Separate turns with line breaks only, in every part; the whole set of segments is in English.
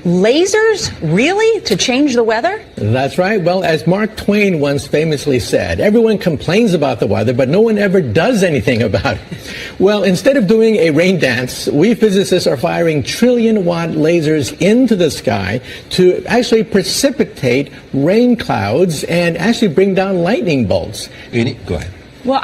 Lasers? Really? To change the weather?
That's right. Well, as Mark Twain once famously said, everyone complains about the weather, but no one ever does anything about it. Well, instead of doing a rain dance, we physicists are firing trillion-watt lasers into the sky to actually precipitate rain clouds and actually bring down lightning bolts.
Go ahead.
Well,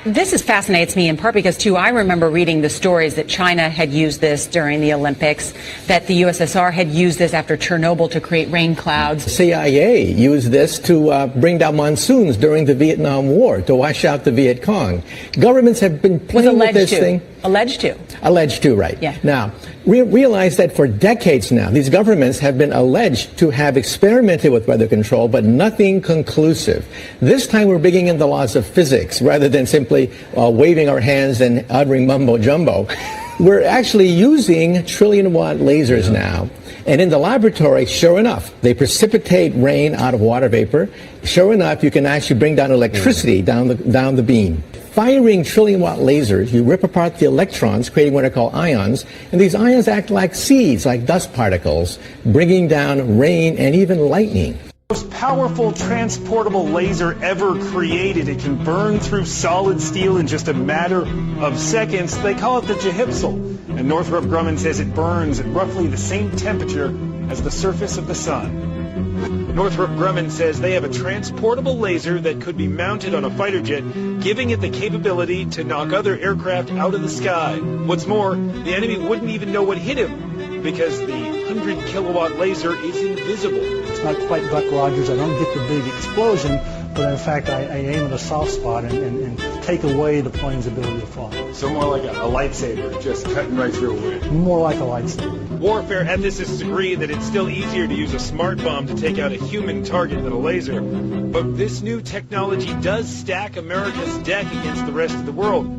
this fascinates me in part because, too, I remember reading the stories that China had used this during the Olympics, that the USSR had used this after Chernobyl to create rain clouds.
CIA used this to bring down monsoons during the Vietnam War, to wash out the Viet Cong. Governments have been playing with this thing.
Alleged to.
Alleged to, right.
Yeah.
Now, we realize that for decades now, these governments have been alleged to have experimented with weather control, but nothing conclusive. This time we're bringing in the laws of physics rather than simply waving our hands and uttering mumbo-jumbo. We're actually using trillion-watt lasers now. And in the laboratory, sure enough, they precipitate rain out of water vapor. Sure enough, you can actually bring down electricity down the beam. Firing trillion-watt lasers, you rip apart the electrons, creating what are called ions, and these ions act like seeds, like dust particles, bringing down rain and even lightning.
Most powerful transportable laser ever created. It can burn through solid steel in just a matter of seconds. They call it the Jehipsel. And Northrop Grumman says it burns at roughly the same temperature as the surface of the sun. Northrop Grumman says they have a transportable laser that could be mounted on a fighter jet, giving it the capability to knock other aircraft out of the sky. What's more, the enemy wouldn't even know what hit him because the 100-kilowatt laser is invisible.
It's not quite Buck Rogers. I don't get the big explosion, but in fact I aim at a soft spot and take away the plane's ability to fly.
So more like a lightsaber, just cutting right through a wing.
More like a lightsaber.
Warfare ethicists agree that it's still easier to use a smart bomb to take out a human target than a laser. But this new technology does stack America's deck against the rest of the world.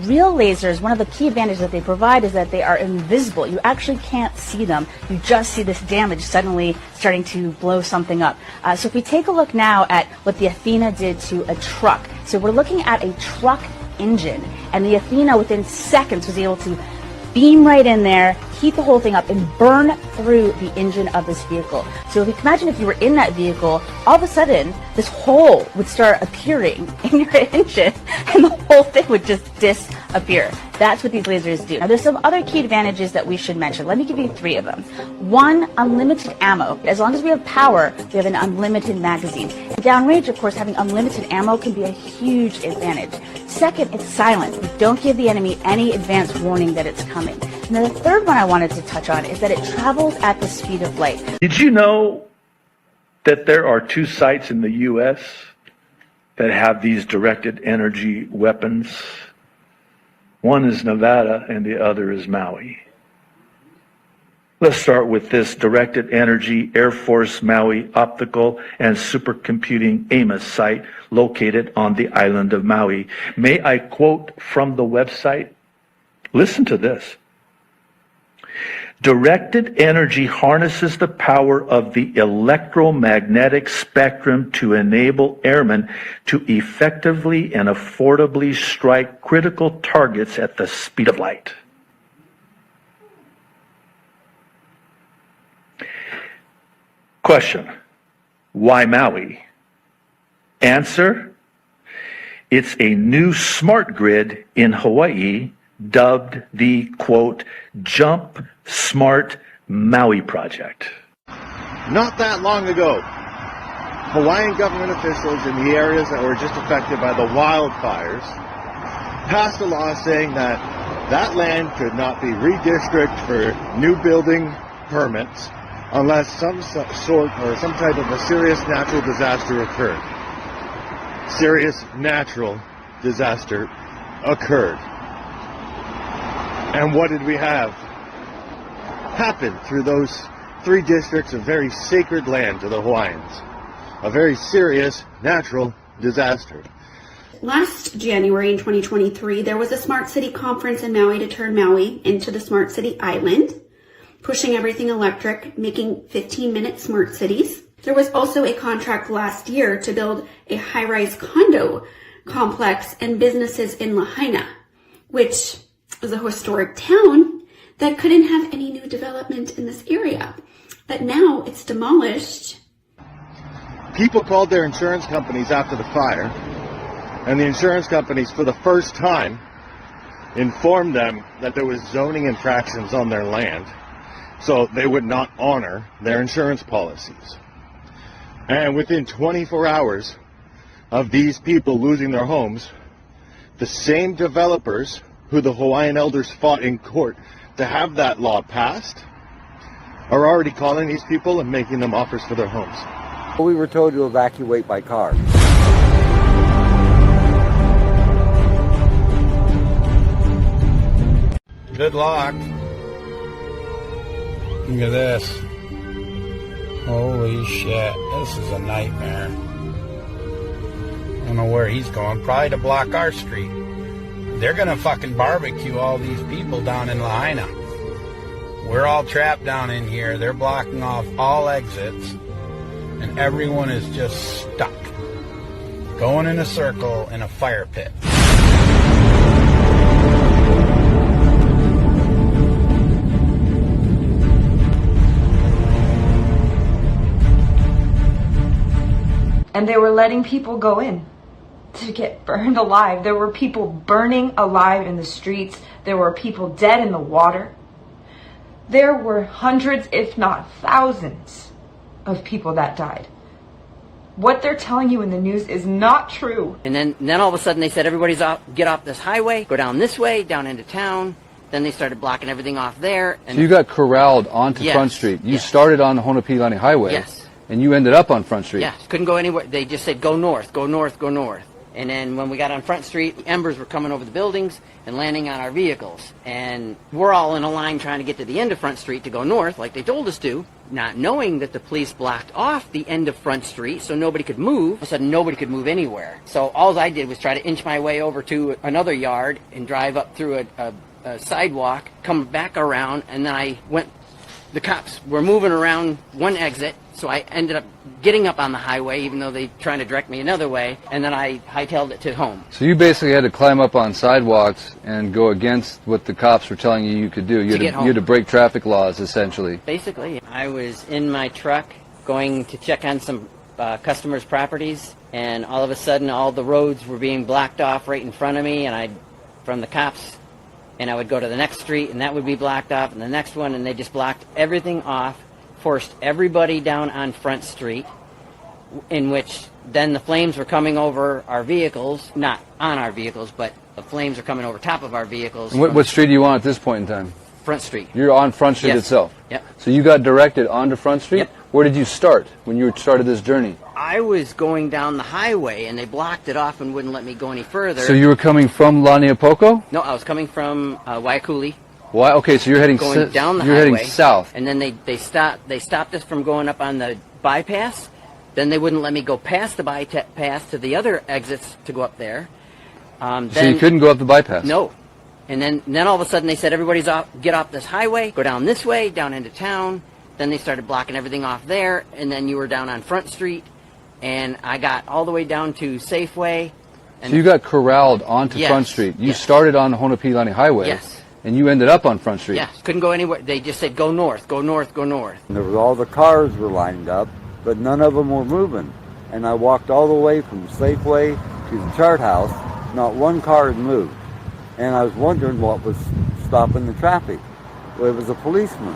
Real lasers, one of the key advantages that they provide is that they are invisible. You actually can't see them. You just see this damage suddenly starting to blow something up. So if we take a look now at what the Athena did to a truck. So we're looking at a truck engine, and the Athena within seconds was able to beam right in there, heat the whole thing up, and burn through the engine of this vehicle. So if you can imagine if you were in that vehicle, all of a sudden this hole would start appearing in your engine and the whole thing would just disappear. That's what these lasers do. Now there's some other key advantages that we should mention. Let me give you 3 of them. 1, unlimited ammo. As long as we have power, we have an unlimited magazine. And downrange, of course, having unlimited ammo can be a huge advantage. Second, it's silent. We don't give the enemy any advance warning that it's coming. And then the third one I wanted to touch on is that it travels at the speed of light.
Did you know that there are 2 sites in the U.S. that have these directed energy weapons? One is Nevada and the other is Maui. Let's start with this directed energy Air Force Maui optical and supercomputing AMOS site located on the island of Maui. May I quote from the website? Listen to this. Directed energy harnesses the power of the electromagnetic spectrum to enable airmen to effectively and affordably strike critical targets at the speed of light. Question: why Maui? Answer: it's a new smart grid in Hawaii dubbed the, quote, Jump Smart Maui Project.
Not that long ago, Hawaiian government officials in the areas that were just affected by the wildfires passed a law saying that that land could not be redistricted for new building permits unless some sort or some type of a serious natural disaster occurred. Serious natural disaster occurred. And what did we have? happened through those 3 districts of very sacred land to the Hawaiians. A very serious natural disaster.
Last January in 2023, there was a Smart City conference in Maui to turn Maui into the Smart City Island, pushing everything electric, making 15-minute smart cities. There was also a contract last year to build a high-rise condo complex and businesses in Lahaina, which is a historic town that couldn't have any new development in this area. But now it's demolished.
People called their insurance companies after the fire, and the insurance companies, for the first time, informed them that there was zoning infractions on their land, so they would not honor their insurance policies. And within 24 hours of these people losing their homes, the same developers who the Hawaiian elders fought in court to have that law passed are already calling these people and making them offers for their homes.
We were told to evacuate by car.
Good luck. Look at this. Holy shit, this is a nightmare. I don't know where he's going, probably to block our street. They're gonna fucking barbecue all these people down in Lahaina. We're all trapped down in here. They're blocking off all exits, and everyone is just stuck, going in a circle in a fire pit.
And they were letting people go in to get burned alive. There were people burning alive in the streets. There were people dead in the water. There were hundreds, if not thousands, of people that died. What they're telling you in the news is not true.
And then all of a sudden they said, everybody's off, get off this highway, go down this way, down into town. Then they started blocking everything off there. And
so you got corralled onto
yes,
Front Street. You
yes.
started on the Honopilani Highway.
Yes.
And you ended up on Front Street.
Yeah, couldn't go anywhere. They just said, go north, go north, go north. And then when we got on Front Street, embers were coming over the buildings and landing on our vehicles. And we're all in a line trying to get to the end of Front Street to go north, like they told us to, not knowing that the police blocked off the end of Front Street so nobody could move. All of a sudden, nobody could move anywhere. So all I did was try to inch my way over to another yard and drive up through a sidewalk, come back around, and then I went. The cops were moving around one exit, so I ended up getting up on the highway, even though they trying to direct me another way, and then I hightailed it to home.
So you basically had to climb up on sidewalks and go against what the cops were telling you could do. You had to break traffic laws, essentially.
Basically, I was in my truck going to check on some customers' properties, and all of a sudden, all the roads were being blocked off right in front of me, and from the cops. And I would go to the next street, and that would be blocked off, and the next one, and they just blocked everything off, forced everybody down on Front Street, in which then the flames were coming over our vehicles, not on our vehicles, but the flames are coming over top of our vehicles.
And what street are you on at this point in time?
Front Street.
You're on Front Street
yes.
itself?
Yep.
So you got directed onto Front Street?
Yep.
Where did you start when you started this journey?
I was going down the highway, and they blocked it off and wouldn't let me go any further.
So you were coming from Laniapoko?
No, I was coming from Waiakuli.
Why? Okay, so you're heading
going down the
you're
highway,
heading south.
And then they stopped us from going up on the bypass. Then they wouldn't let me go past the bypass to the other exits to go up there.
So you couldn't go up the bypass?
No. And then all of a sudden they said, everybody's off, get off this highway, go down this way, down into town. Then they started blocking everything off there, and then you were down on Front Street, and I got all the way down to Safeway. And
so you got corralled onto
yes,
Front Street. You
yes.
started on the Honopilani Highway.
Yes.
And you ended up on Front Street.
Yes. Couldn't go anywhere. They just said, go north, go north, go north.
And there was all the cars were lined up, but none of them were moving. And I walked all the way from Safeway to the chart house. Not one car had moved. And I was wondering what was stopping the traffic. Well, it was a policeman.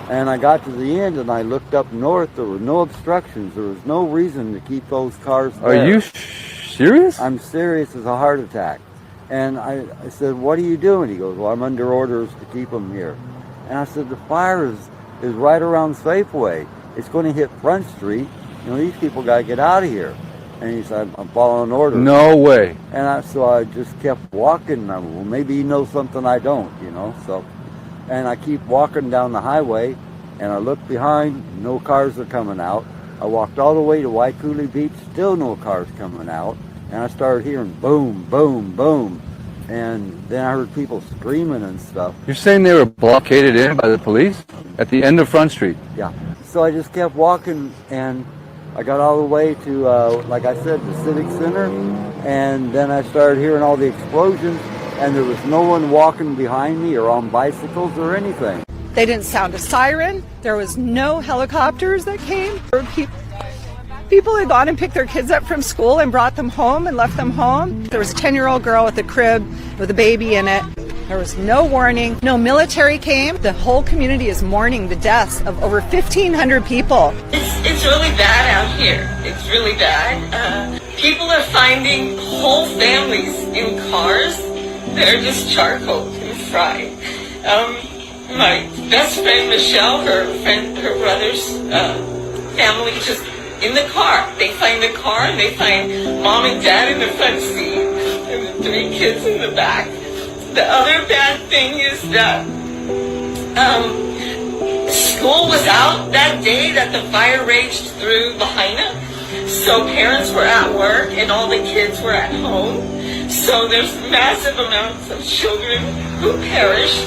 And I got to the end and I looked up north. There were no obstructions. There was no reason to keep those cars there.
Are you serious?
I'm serious as a heart attack. And I said, what are you doing? He goes, well, I'm under orders to keep them here. And I said, the fire is right around Safeway. It's going to hit Front Street. You know, these people got to get out of here. And he said, I'm following orders.
No way.
And so I just kept walking. Well, maybe he knows something I don't, you know. So And I keep walking down the highway, and I look behind, no cars are coming out. I walked all the way to Waikuli Beach, still no cars coming out. And I started hearing boom, boom, boom. And then I heard people screaming and stuff.
You're saying they were blockaded in by the police at the end of Front Street?
Yeah. So I just kept walking, and I got all the way to, like I said, the Civic Center. And then I started hearing all the explosions, and there was no one walking behind me or on bicycles or anything.
They didn't sound a siren. There was no helicopters that came. People had gone and picked their kids up from school and brought them home and left them home. There was a 10-year-old girl with a crib with a baby in it. There was no warning. No military came. The whole community is mourning the deaths of over 1,500 people.
It's really bad out here. It's really bad. People are finding whole families in cars that are just charcoaled and fried. My best friend Michelle, her brother's family just in the car. They find the car and they find mom and dad in the front seat and the 3 kids in the back. The other bad thing is that school was out that day that the fire raged through Lahaina. So parents were at work and all the kids were at home. So there's massive amounts of children who perished.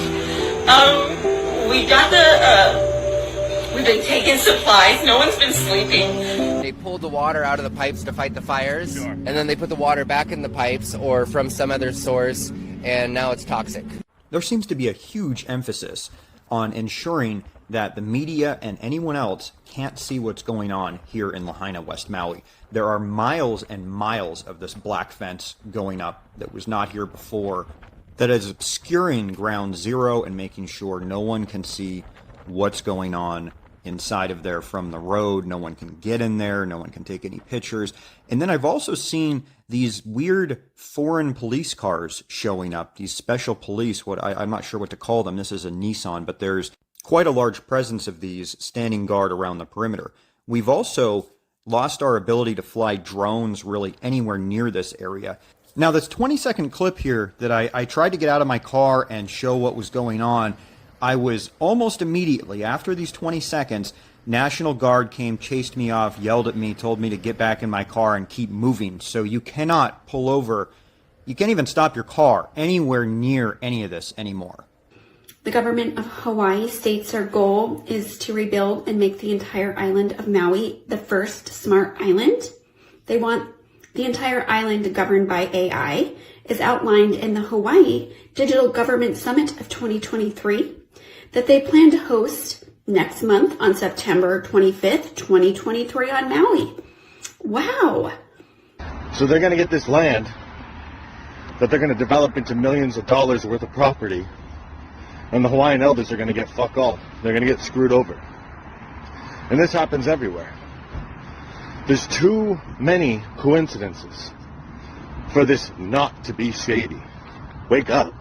We've been taking supplies. No one's been sleeping.
They pulled the water out of the pipes to fight the fires, and then they put the water back in the pipes or from some other source, and now it's toxic.
There seems to be a huge emphasis on ensuring that the media and anyone else can't see what's going on here in Lahaina, West Maui. There are miles and miles of this black fence going up that was not here before, that is obscuring ground zero and making sure no one can see what's going on inside of there from the road. No one can get in there. No one can take any pictures. And then I've also seen these weird foreign police cars showing up, these special police, I'm not sure what to call them. This is a Nissan, but there's quite a large presence of these standing guard around the perimeter. We've also lost our ability to fly drones really anywhere near this area. Now, this 20-second clip here that I tried to get out of my car and show what was going on, I was almost immediately, after these 20 seconds, National Guard came, chased me off, yelled at me, told me to get back in my car and keep moving. So you cannot pull over, you can't even stop your car anywhere near any of this anymore.
The government of Hawaii states their goal is to rebuild and make the entire island of Maui the first smart island. They want the entire island governed by AI, is outlined in the Hawaii Digital Government Summit of 2023 that they plan to host next month on September 25th, 2023 on Maui. Wow.
So they're going to get this land that they're going to develop into millions of dollars worth of property, and the Hawaiian elders are going to get fuck all. They're going to get screwed over. And this happens everywhere. There's too many coincidences for this not to be shady. Wake up.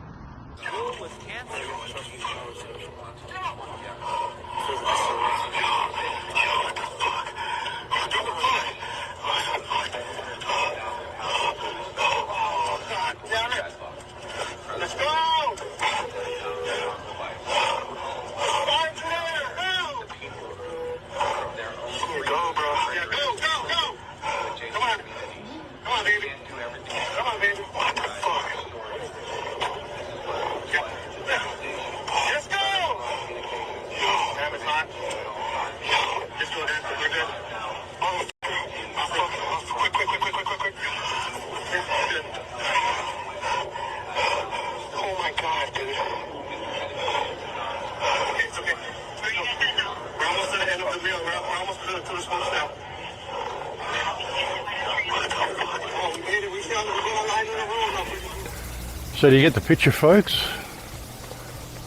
So do you get the picture, folks?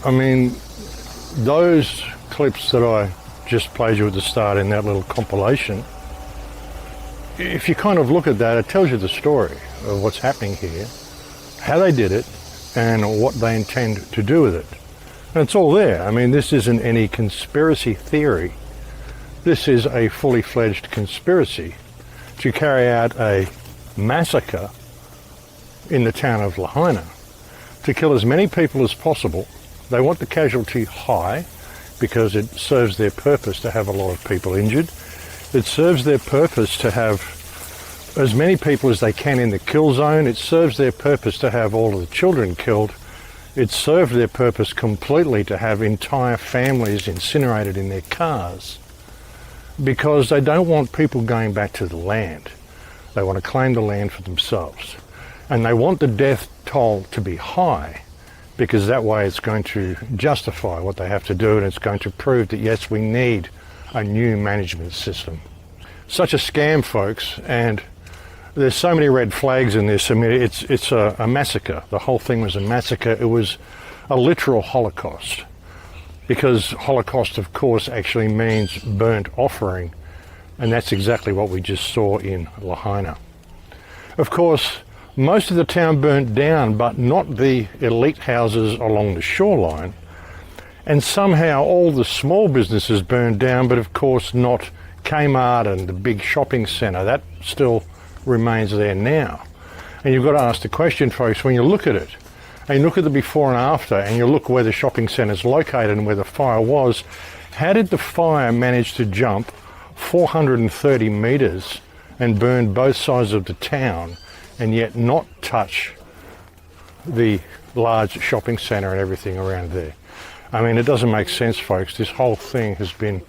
I mean, those clips that I just played you at the start in that little compilation, if you kind of look at that, it tells you the story of what's happening here, how they did it, and what they intend to do with it. And it's all there. I mean, this isn't any conspiracy theory. This is a fully fledged conspiracy to carry out a massacre in the town of Lahaina, to kill as many people as possible They want the casualty high because it serves their purpose to have a lot of people injured. It serves their purpose to have as many people as they can in the kill zone. It serves their purpose to have all of the children killed. It served their purpose completely to have entire families incinerated in their cars, because they don't want people going back to the land. They want to claim the land for themselves. And they want the death toll to be high, because that way it's going to justify what they have to do, and it's going to prove that, yes, we need a new management system. Such a scam, folks, and there's so many red flags in this. I mean, it's a massacre. The whole thing was a massacre. It was a literal Holocaust, because Holocaust, of course, actually means burnt offering, and that's exactly what we just saw in Lahaina. Of course, most of the town burnt down, but not the elite houses along the shoreline. And somehow all the small businesses burned down, but of course not Kmart and the big shopping centre. That still remains there now. And you've got to ask the question, folks, when you look at it, and you look at the before and after, and you look where the shopping centre is located and where the fire was, how did the fire manage to jump 430 metres and burn both sides of the town, and yet not touch the large shopping centre and everything around there? I mean, it doesn't make sense, folks. This whole thing has been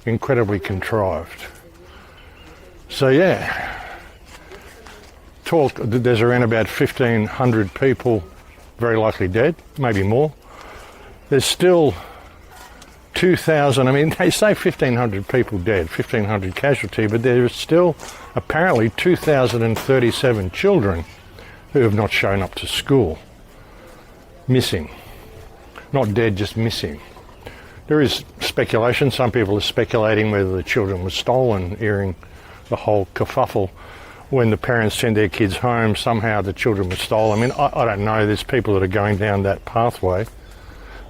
incredibly contrived. So yeah, there's around about 1,500 people very likely dead, maybe more. There's still 2,000, I mean, they say 1,500 people dead, 1,500 casualty, but there is still apparently 2,037 children who have not shown up to school. Missing. Not dead, just missing. There is speculation. Some people are speculating whether the children were stolen during the whole kerfuffle. When the parents send their kids home, somehow the children were stolen. I mean, I don't know. There's people that are going down that pathway.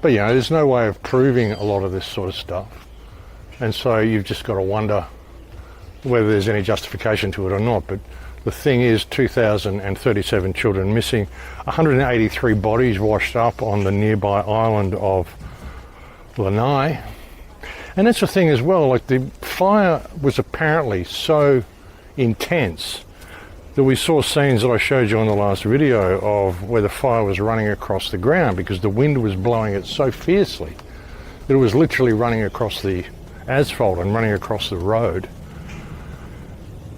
But, you know, there's no way of proving a lot of this sort of stuff. And so you've just got to wonder whether there's any justification to it or not. But the thing is, 2,037 children missing, 183 bodies washed up on the nearby island of Lanai. And that's the thing as well, like the fire was apparently so intense that we saw scenes that I showed you on the last video of where the fire was running across the ground because the wind was blowing it so fiercely that it was literally running across the asphalt and running across the road.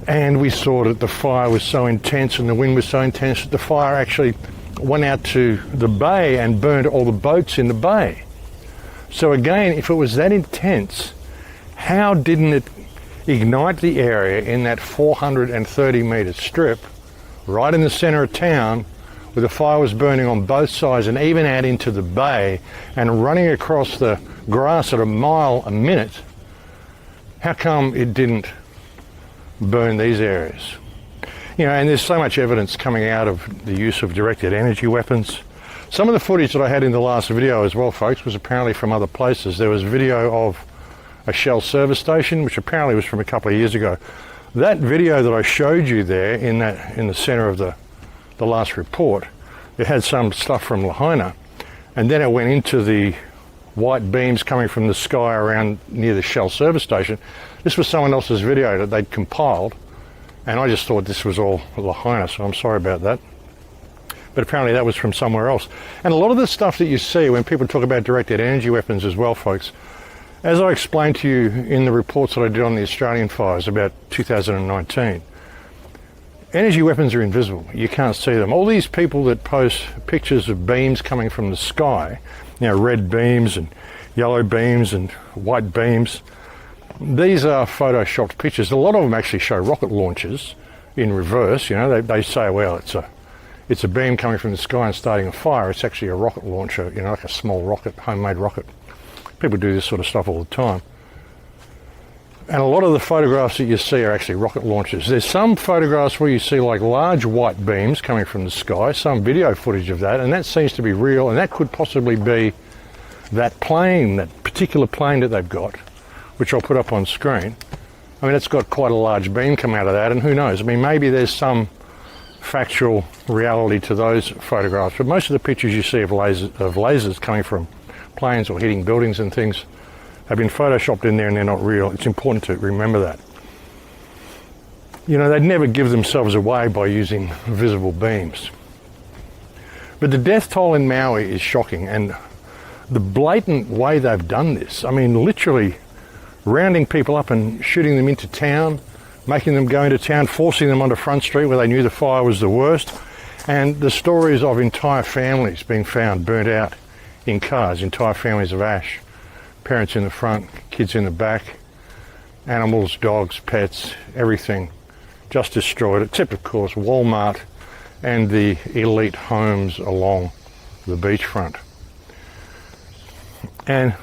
And we saw that the fire was so intense and the wind was so intense that the fire actually went out to the bay and burned all the boats in the bay. So again, if it was that intense, how didn't it ignite the area in that 430 metre strip right in the centre of town where the fire was burning on both sides and even out into the bay and running across the grass at a mile a minute? How come it didn't burn these areas? You know, and there's so much evidence coming out of the use of directed energy weapons. Some of the footage that I had in the last video as well, folks, was apparently from other places. There was video of a Shell service station, which apparently was from a couple of years ago. That video that I showed you there in the centre of the last report, it had some stuff from Lahaina, and then it went into the white beams coming from the sky around near the Shell service station. This was someone else's video that they'd compiled, and I just thought this was all Lahaina, so I'm sorry about that. But apparently that was from somewhere else. And a lot of the stuff that you see when people talk about directed energy weapons as well, folks, as I explained to you in the reports that I did on the Australian fires about 2019, energy weapons are invisible. You can't see them. All these people that post pictures of beams coming from the sky, you know, red beams and yellow beams and white beams, these are photoshopped pictures. A lot of them actually show rocket launches in reverse. You know, they say, well, it's a beam coming from the sky and starting a fire. It's actually a rocket launcher, you know, like a small rocket, homemade rocket. People do this sort of stuff all the time. And a lot of the photographs that you see are actually rocket launches. There's some photographs where you see like large white beams coming from the sky, some video footage of that, and that seems to be real, and that could possibly be that plane, that particular plane that they've got, which I'll put up on screen. I mean, it's got quite a large beam come out of that, and who knows? I mean, maybe there's some factual reality to those photographs, but most of the pictures you see of lasers coming from planes or hitting buildings and things have been photoshopped in there and they're not real. It's important to remember that. You know, they'd never give themselves away by using visible beams. But the death toll in Maui is shocking, and the blatant way they've done this, I mean, literally rounding people up and shooting them into town, making them go into town, forcing them onto Front Street where they knew the fire was the worst, and the stories of entire families being found burnt out in cars, entire families of ash, parents in the front, kids in the back, animals, dogs, pets, everything just destroyed, except of course Walmart and the elite homes along the beachfront. And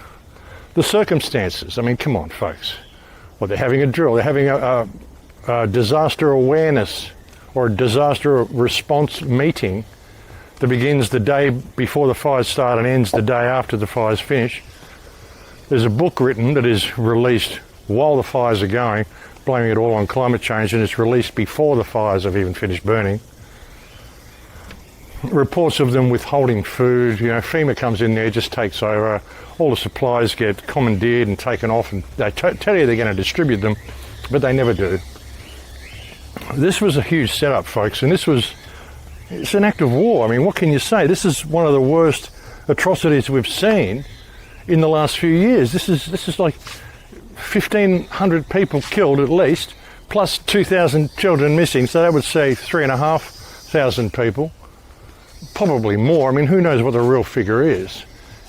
the circumstances, I mean, come on folks, well, they're having a drill, they're having a disaster awareness or a disaster response meeting that begins the day before the fires start and ends the day after the fires finish. There's a book written that is released while the fires are going, blaming it all on climate change, and it's released before the fires have even finished burning. Reports of them withholding food, you know, FEMA comes in there, just takes over, all the supplies get commandeered and taken off, and they tell you they're going to distribute them, but they never do. This was a huge setup, folks, and it's an act of war. I mean, what can you say? This is one of the worst atrocities we've seen in the last few years. This is like 1,500 people killed at least, plus 2,000 children missing, so that would say 3,500 people. Probably more. I mean, who knows what the real figure is.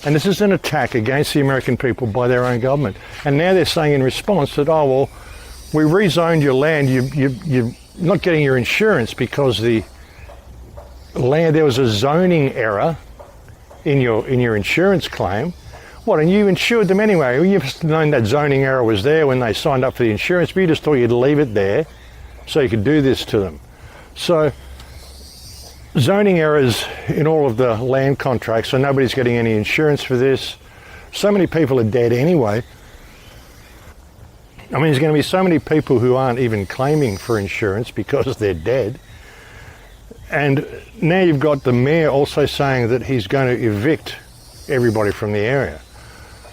And this is an attack against the American people by their own government. And now they're saying in response that, oh, well, we rezoned your land, you're not getting your insurance because the land, there was a zoning error in your insurance claim. What, and you insured them anyway? Well, you must have known that zoning error was there when they signed up for the insurance, but you just thought you'd leave it there so you could do this to them. So zoning errors in all of the land contracts, so nobody's getting any insurance for this. So many people are dead anyway. I mean, there's going to be so many people who aren't even claiming for insurance because they're dead. And now you've got the mayor also saying that he's going to evict everybody from the area.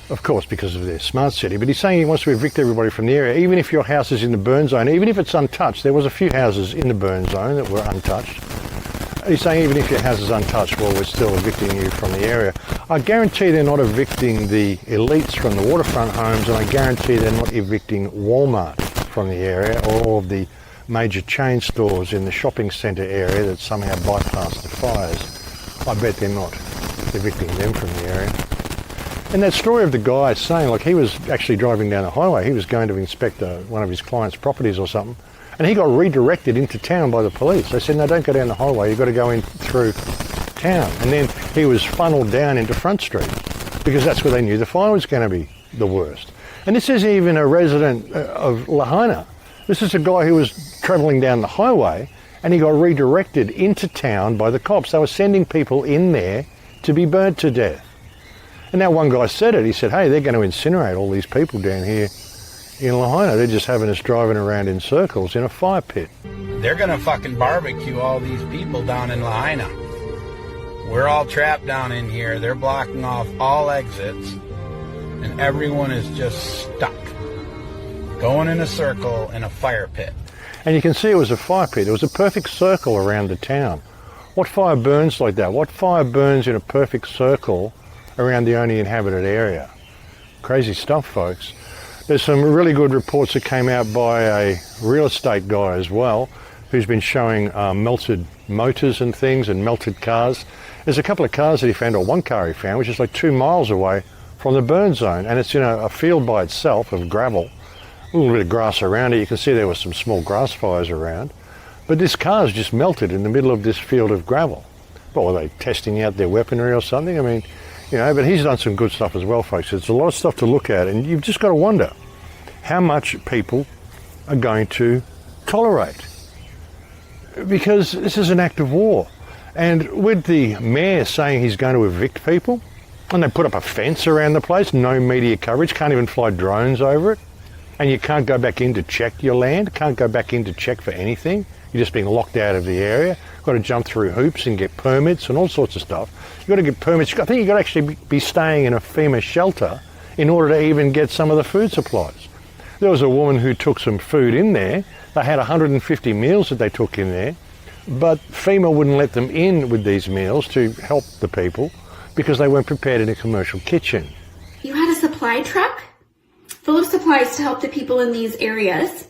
Of course, because of their smart city. But he's saying he wants to evict everybody from the area, even if your house is in the burn zone, even if it's untouched. There was a few houses in the burn zone that were untouched. He's saying even if your house is untouched, well, we're still evicting you from the area. I guarantee they're not evicting the elites from the waterfront homes, and I guarantee they're not evicting Walmart from the area or all of the major chain stores in the shopping centre area that somehow bypassed the fires. I bet they're not evicting them from the area. And that story of the guy saying, like, he was actually driving down the highway, he was going to inspect one of his client's properties or something, and he got redirected into town by the police. They said, no, don't go down the highway, you've got to go in through town. And then he was funneled down into Front Street because that's where they knew the fire was going to be the worst. And this isn't even a resident of Lahaina. This is a guy who was travelling down the highway and he got redirected into town by the cops. They were sending people in there to be burnt to death. And now one guy said it, he said, hey, they're going to incinerate all these people down here in Lahaina. They're just having us driving around in circles in a fire pit.
They're going to fucking barbecue all these people down in Lahaina. We're all trapped down in here. They're blocking off all exits. And everyone is just stuck. Going in a circle in a fire pit.
And you can see it was a fire pit. It was a perfect circle around the town. What fire burns like that? What fire burns in a perfect circle around the only inhabited area? Crazy stuff, folks. There's some really good reports that came out by a real estate guy as well, who's been showing melted motors and things and melted cars. There's a couple of cars that he found, or one car he found, which is like 2 miles away from the burn zone, and it's in a field by itself of gravel, a little bit of grass around it. You can see there were some small grass fires around, but this car's just melted in the middle of this field of gravel. What, were they testing out their weaponry or something? I mean, you know, but he's done some good stuff as well, folks. There's a lot of stuff to look at, and you've just got to wonder how much people are going to tolerate, because this is an act of war. And with the mayor saying he's going to evict people, and they put up a fence around the place, no media coverage, can't even fly drones over it. and you can't go back in to check your land, can't go back in to check for anything. You're just being locked out of the area. Got to jump through hoops and get permits and all sorts of stuff. You've got to get permits. I think you've got to actually be staying in a FEMA shelter in order to even get some of the food supplies. There was a woman who took some food in there. They had 150 meals that they took in there, but FEMA wouldn't let them in with these meals to help the people because they weren't prepared in a commercial kitchen.
You had a supply truck full of supplies to help the people in these areas.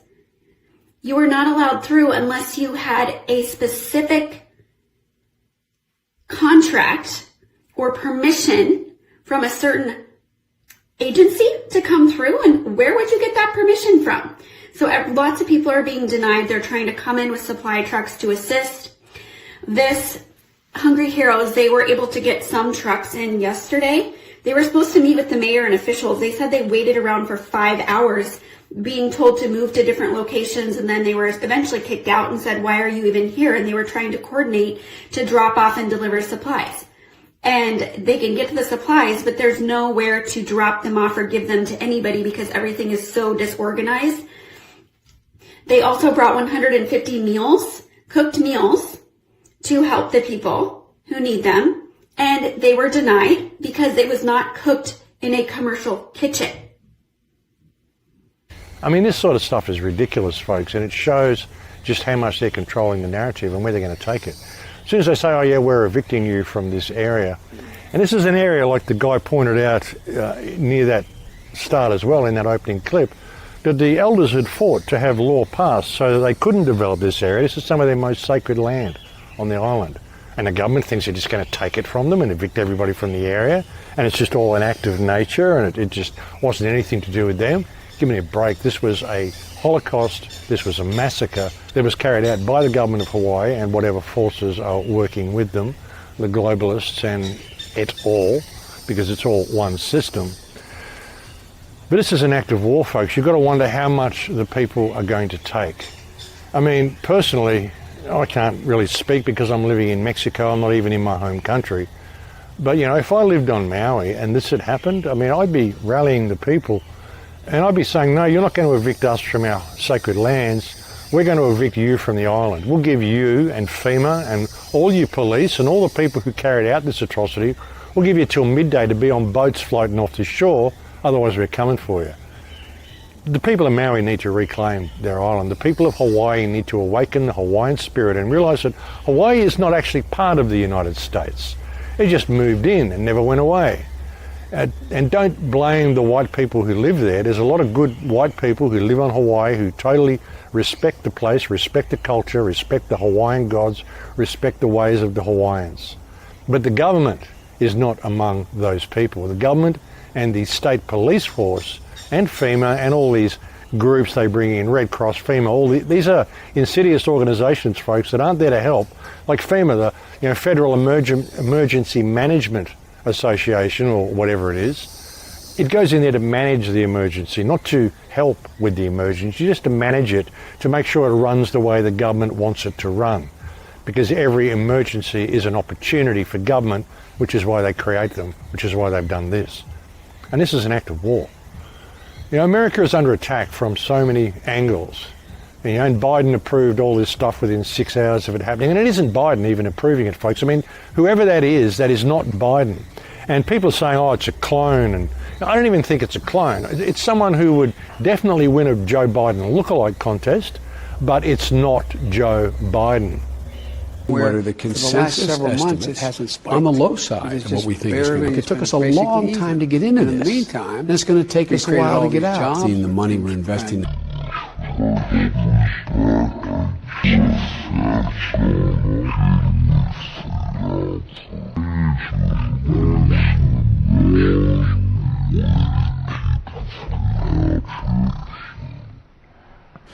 You were not allowed through unless you had a specific contract or permission from a certain agency to come through. And where would you get that permission from? So lots of people are being denied. They're trying to come in with supply trucks to assist. This Hungry Heroes, they were able to get some trucks in yesterday. They were supposed to meet with the mayor and officials. They said they waited around for 5 hours being told to move to different locations, and then they were eventually kicked out and said, why are you even here? And they were trying to coordinate to drop off and deliver supplies. And they can get to the supplies, but there's nowhere to drop them off or give them to anybody because everything is so disorganized. They also brought 150 meals, cooked meals, to help the people who need them. And they were denied because it was not cooked in a commercial kitchen.
I mean, this sort of stuff is ridiculous, folks, and it shows just how much they're controlling the narrative and where they're going to take it. As soon as they say, oh yeah, we're evicting you from this area, and this is an area like the guy pointed out near that start as well in that opening clip, that the elders had fought to have law passed so that they couldn't develop this area. This is some of their most sacred land on the island. And the government thinks they're just going to take it from them and evict everybody from the area, and it's just all an act of nature, and it just wasn't anything to do with them. Give me a break. This was a Holocaust. This was a massacre that was carried out by the government of Hawaii and whatever forces are working with them, the globalists and et al., because it's all one system. But this is an act of war, folks. You've got to wonder how much the people are going to take. I mean, personally, I can't really speak because I'm living in Mexico. I'm not even in my home country. But, you know, if I lived on Maui and this had happened, I mean, I'd be rallying the people and I'd be saying, no, you're not going to evict us from our sacred lands. We're going to evict you from the island. We'll give you and FEMA and all you police and all the people who carried out this atrocity, we'll give you till midday to be on boats floating off the shore. Otherwise, we're coming for you. The people of Maui need to reclaim their island. The people of Hawaii need to awaken the Hawaiian spirit and realise that Hawaii is not actually part of the United States. It just moved in and never went away. And don't blame the white people who live there. There's a lot of good white people who live on Hawaii who totally respect the place, respect the culture, respect the Hawaiian gods, respect the ways of the Hawaiians. But the government is not among those people. The government and the state police force and FEMA and all these groups they bring in, Red Cross, FEMA, these are insidious organisations, folks, that aren't there to help. Like FEMA, the Federal Emergency Management Association or whatever it is, it goes in there to manage the emergency, not to help with the emergency, just to manage it, to make sure it runs the way the government wants it to run. Because every emergency is an opportunity for government, which is why they create them, which is why they've done this. And this is an act of war. You know, America is under attack from so many angles. And Biden approved all this stuff within 6 hours of it happening. And it isn't Biden even approving it, folks. I mean, whoever that is not Biden. And people are saying, oh, it's a clone. And I don't even think it's a clone. It's someone who would definitely win a Joe Biden lookalike contest, but it's not Joe Biden.
What are the consensus for the last several months, it hasn't spiked. On the low side of what we think is going to be. It took us a long time to get into this. In the meantime, and it's going to take us a while to get out. Seeing the money we're investing.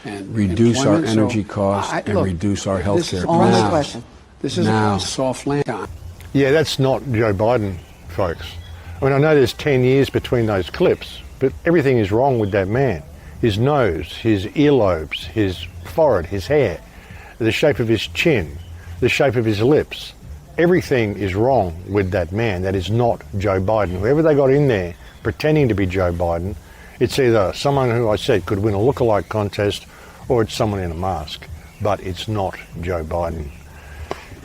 And reduce our energy costs and reduce our health care costs. This is a soft land.
Yeah, that's not Joe Biden, folks. I mean, I know there's 10 years between those clips, but everything is wrong with that man. His nose, his earlobes, his forehead, his hair, the shape of his chin, the shape of his lips. Everything is wrong with that man. That is not Joe Biden. Whoever they got in there pretending to be Joe Biden It's either someone who I said could win a lookalike contest, or it's someone in a mask. But it's not Joe Biden.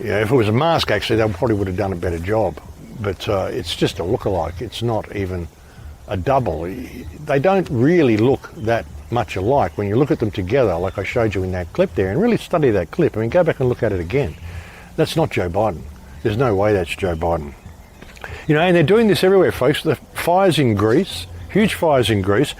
Yeah, if it was a mask, actually, they probably would have done a better job. But it's just a lookalike. It's not even a double. They don't really look that much alike when you look at them together, like I showed you in that clip there, and really study that clip. I mean, go back and look at it again. That's not Joe Biden. There's no way that's Joe Biden. You know, and they're doing this everywhere, folks. The fires in Greece, huge fires in Greece.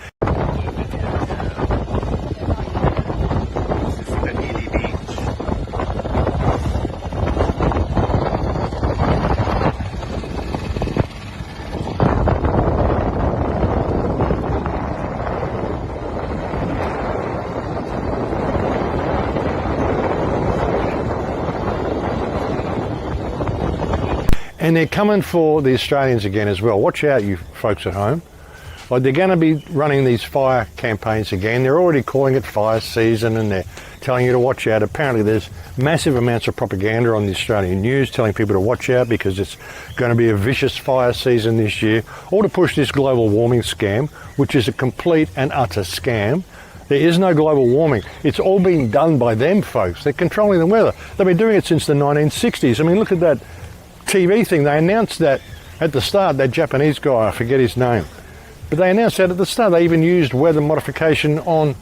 And they're coming for the Australians again as well. Watch out, you folks at home. Like, they're going to be running these fire campaigns again. They're already calling it fire season, and they're telling you to watch out. Apparently there's massive amounts of propaganda on the Australian news telling people to watch out because it's going to be a vicious fire season this year, all to push this global warming scam, which is a complete and utter scam. There is no global warming. It's all being done by them, folks. They're controlling the weather. They've been doing it since the 1960s. I mean, look at that TV thing. They announced that at the start, that Japanese guy, I forget his name, but they announced that at the start. They even used weather modification on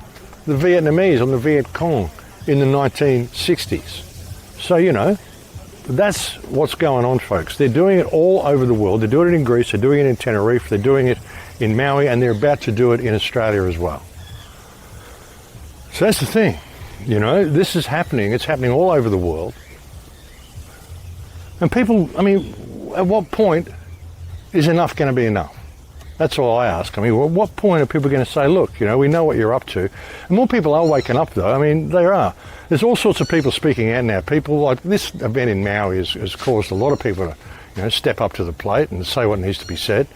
the Vietnamese, on the Viet Cong in the 1960s. So, you know, that's what's going on, folks. They're doing it all over the world. They're doing it in Greece, they're doing it in Tenerife, they're doing it in Maui, and they're about to do it in Australia as well. So that's the thing. You know, this is happening. It's happening all over the world. And people, I mean, at what point is enough going to be enough? That's all I ask. I mean, at what point are people going to say, look, you know, we know what you're up to? And more people are waking up, though. I mean, there are. There's all sorts of people speaking out now. People like this event in Maui has caused a lot of people to, you know, step up to the plate and say what needs to be said.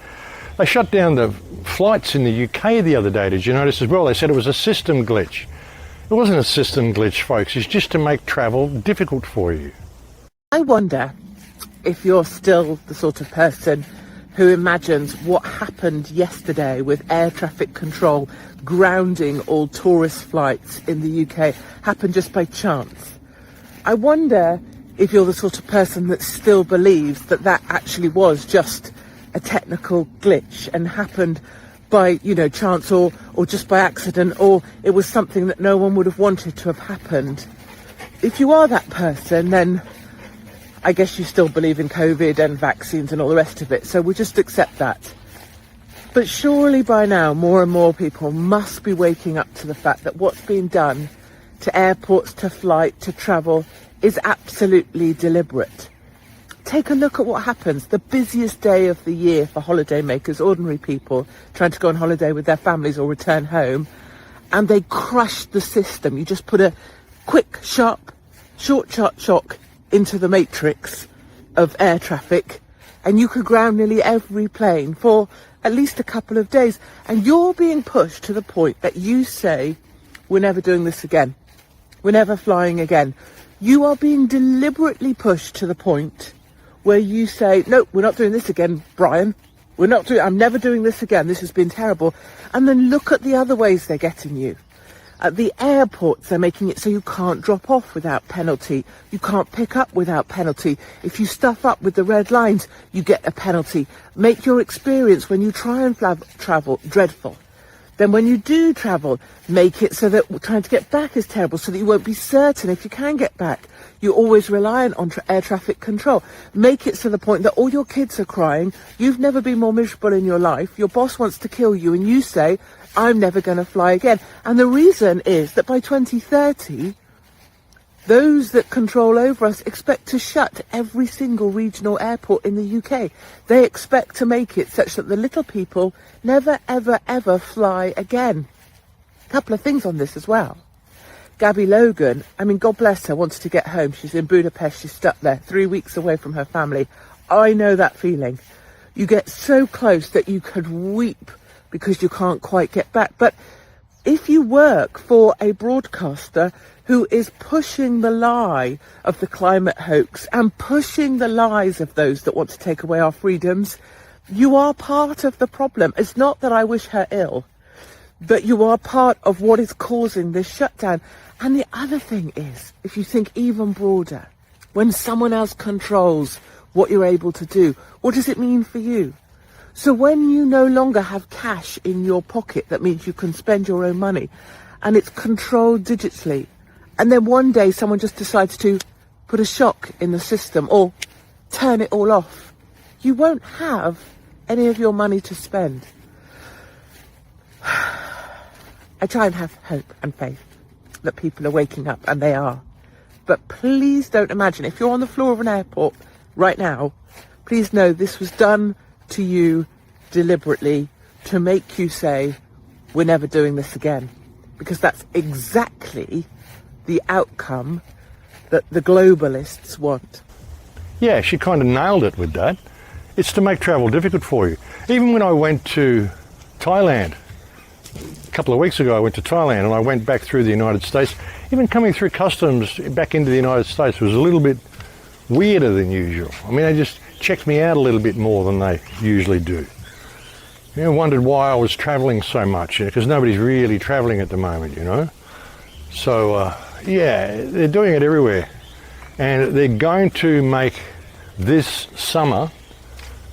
They shut down the flights in the UK the other day, did you notice as well? They said it was a system glitch. It wasn't a system glitch, folks. It's just to make travel difficult for you.
I wonder if you're still the sort of person who imagines what happened yesterday with air traffic control grounding all tourist flights in the UK happened just by chance. I wonder if you're the sort of person that still believes that that actually was just a technical glitch and happened by, you know, chance or just by accident, or it was something that no one would have wanted to have happened. If you are that person, then I guess you still believe in COVID and vaccines and all the rest of it, so we'll just accept that. But surely by now, more and more people must be waking up to the fact that what's being done to airports, to flight, to travel is absolutely deliberate. Take a look at what happens the busiest day of the year for holidaymakers, ordinary people trying to go on holiday with their families or return home, and they crush the system. You just put a quick, sharp, short shock into the matrix of air traffic, and you could ground nearly every plane for at least a couple of days, and you're being pushed to the point that you say, we're never doing this again, we're never flying again. You are being deliberately pushed to the point where you say, no, we're not doing this again, Brian, I'm never doing this again, this has been terrible. And then look at the other ways they're getting you. At the airports, they're making it so you can't drop off without penalty. You can't pick up without penalty. If you stuff up with the red lines, you get a penalty. Make your experience when you try and travel dreadful. Then when you do travel, make it so that trying to get back is terrible, so that you won't be certain if you can get back. You're always reliant on air traffic control. Make it to the point that all your kids are crying. You've never been more miserable in your life. Your boss wants to kill you, and you say, I'm never going to fly again. And the reason is that by 2030, those that control over us expect to shut every single regional airport in the UK. They expect to make it such that the little people never, ever, ever fly again. A couple of things on this as well. Gabby Logan, I mean, God bless her, wants to get home. She's in Budapest. She's stuck there 3 weeks away from her family. I know that feeling. You get so close that you could weep because you can't quite get back. But if you work for a broadcaster who is pushing the lie of the climate hoax and pushing the lies of those that want to take away our freedoms, you are part of the problem. It's not that I wish her ill. but you are part of what is causing this shutdown. And the other thing is, if you think even broader, when someone else controls what you're able to do, what does it mean for you? So when you no longer have cash in your pocket, that means you can spend your own money, and it's controlled digitally, and then one day someone just decides to put a shock in the system or turn it all off, you won't have any of your money to spend. I try and have hope and faith that people are waking up, and they are. But please don't imagine, if you're on the floor of an airport right now, please know this was done to you deliberately to make you say, we're never doing this again. Because that's exactly the outcome that the globalists want.
Yeah, she kind of nailed it with that. It's to make travel difficult for you. Even when I went to Thailand, a couple of weeks ago I went to Thailand and I went back through the United States. Even coming through customs back into the United States was a little bit weirder than usual. I mean, they just checked me out a little bit more than they usually do. You know, wondered why I was travelling so much, because nobody's really travelling at the moment, you know. So, yeah, they're doing it everywhere. And they're going to make this summer,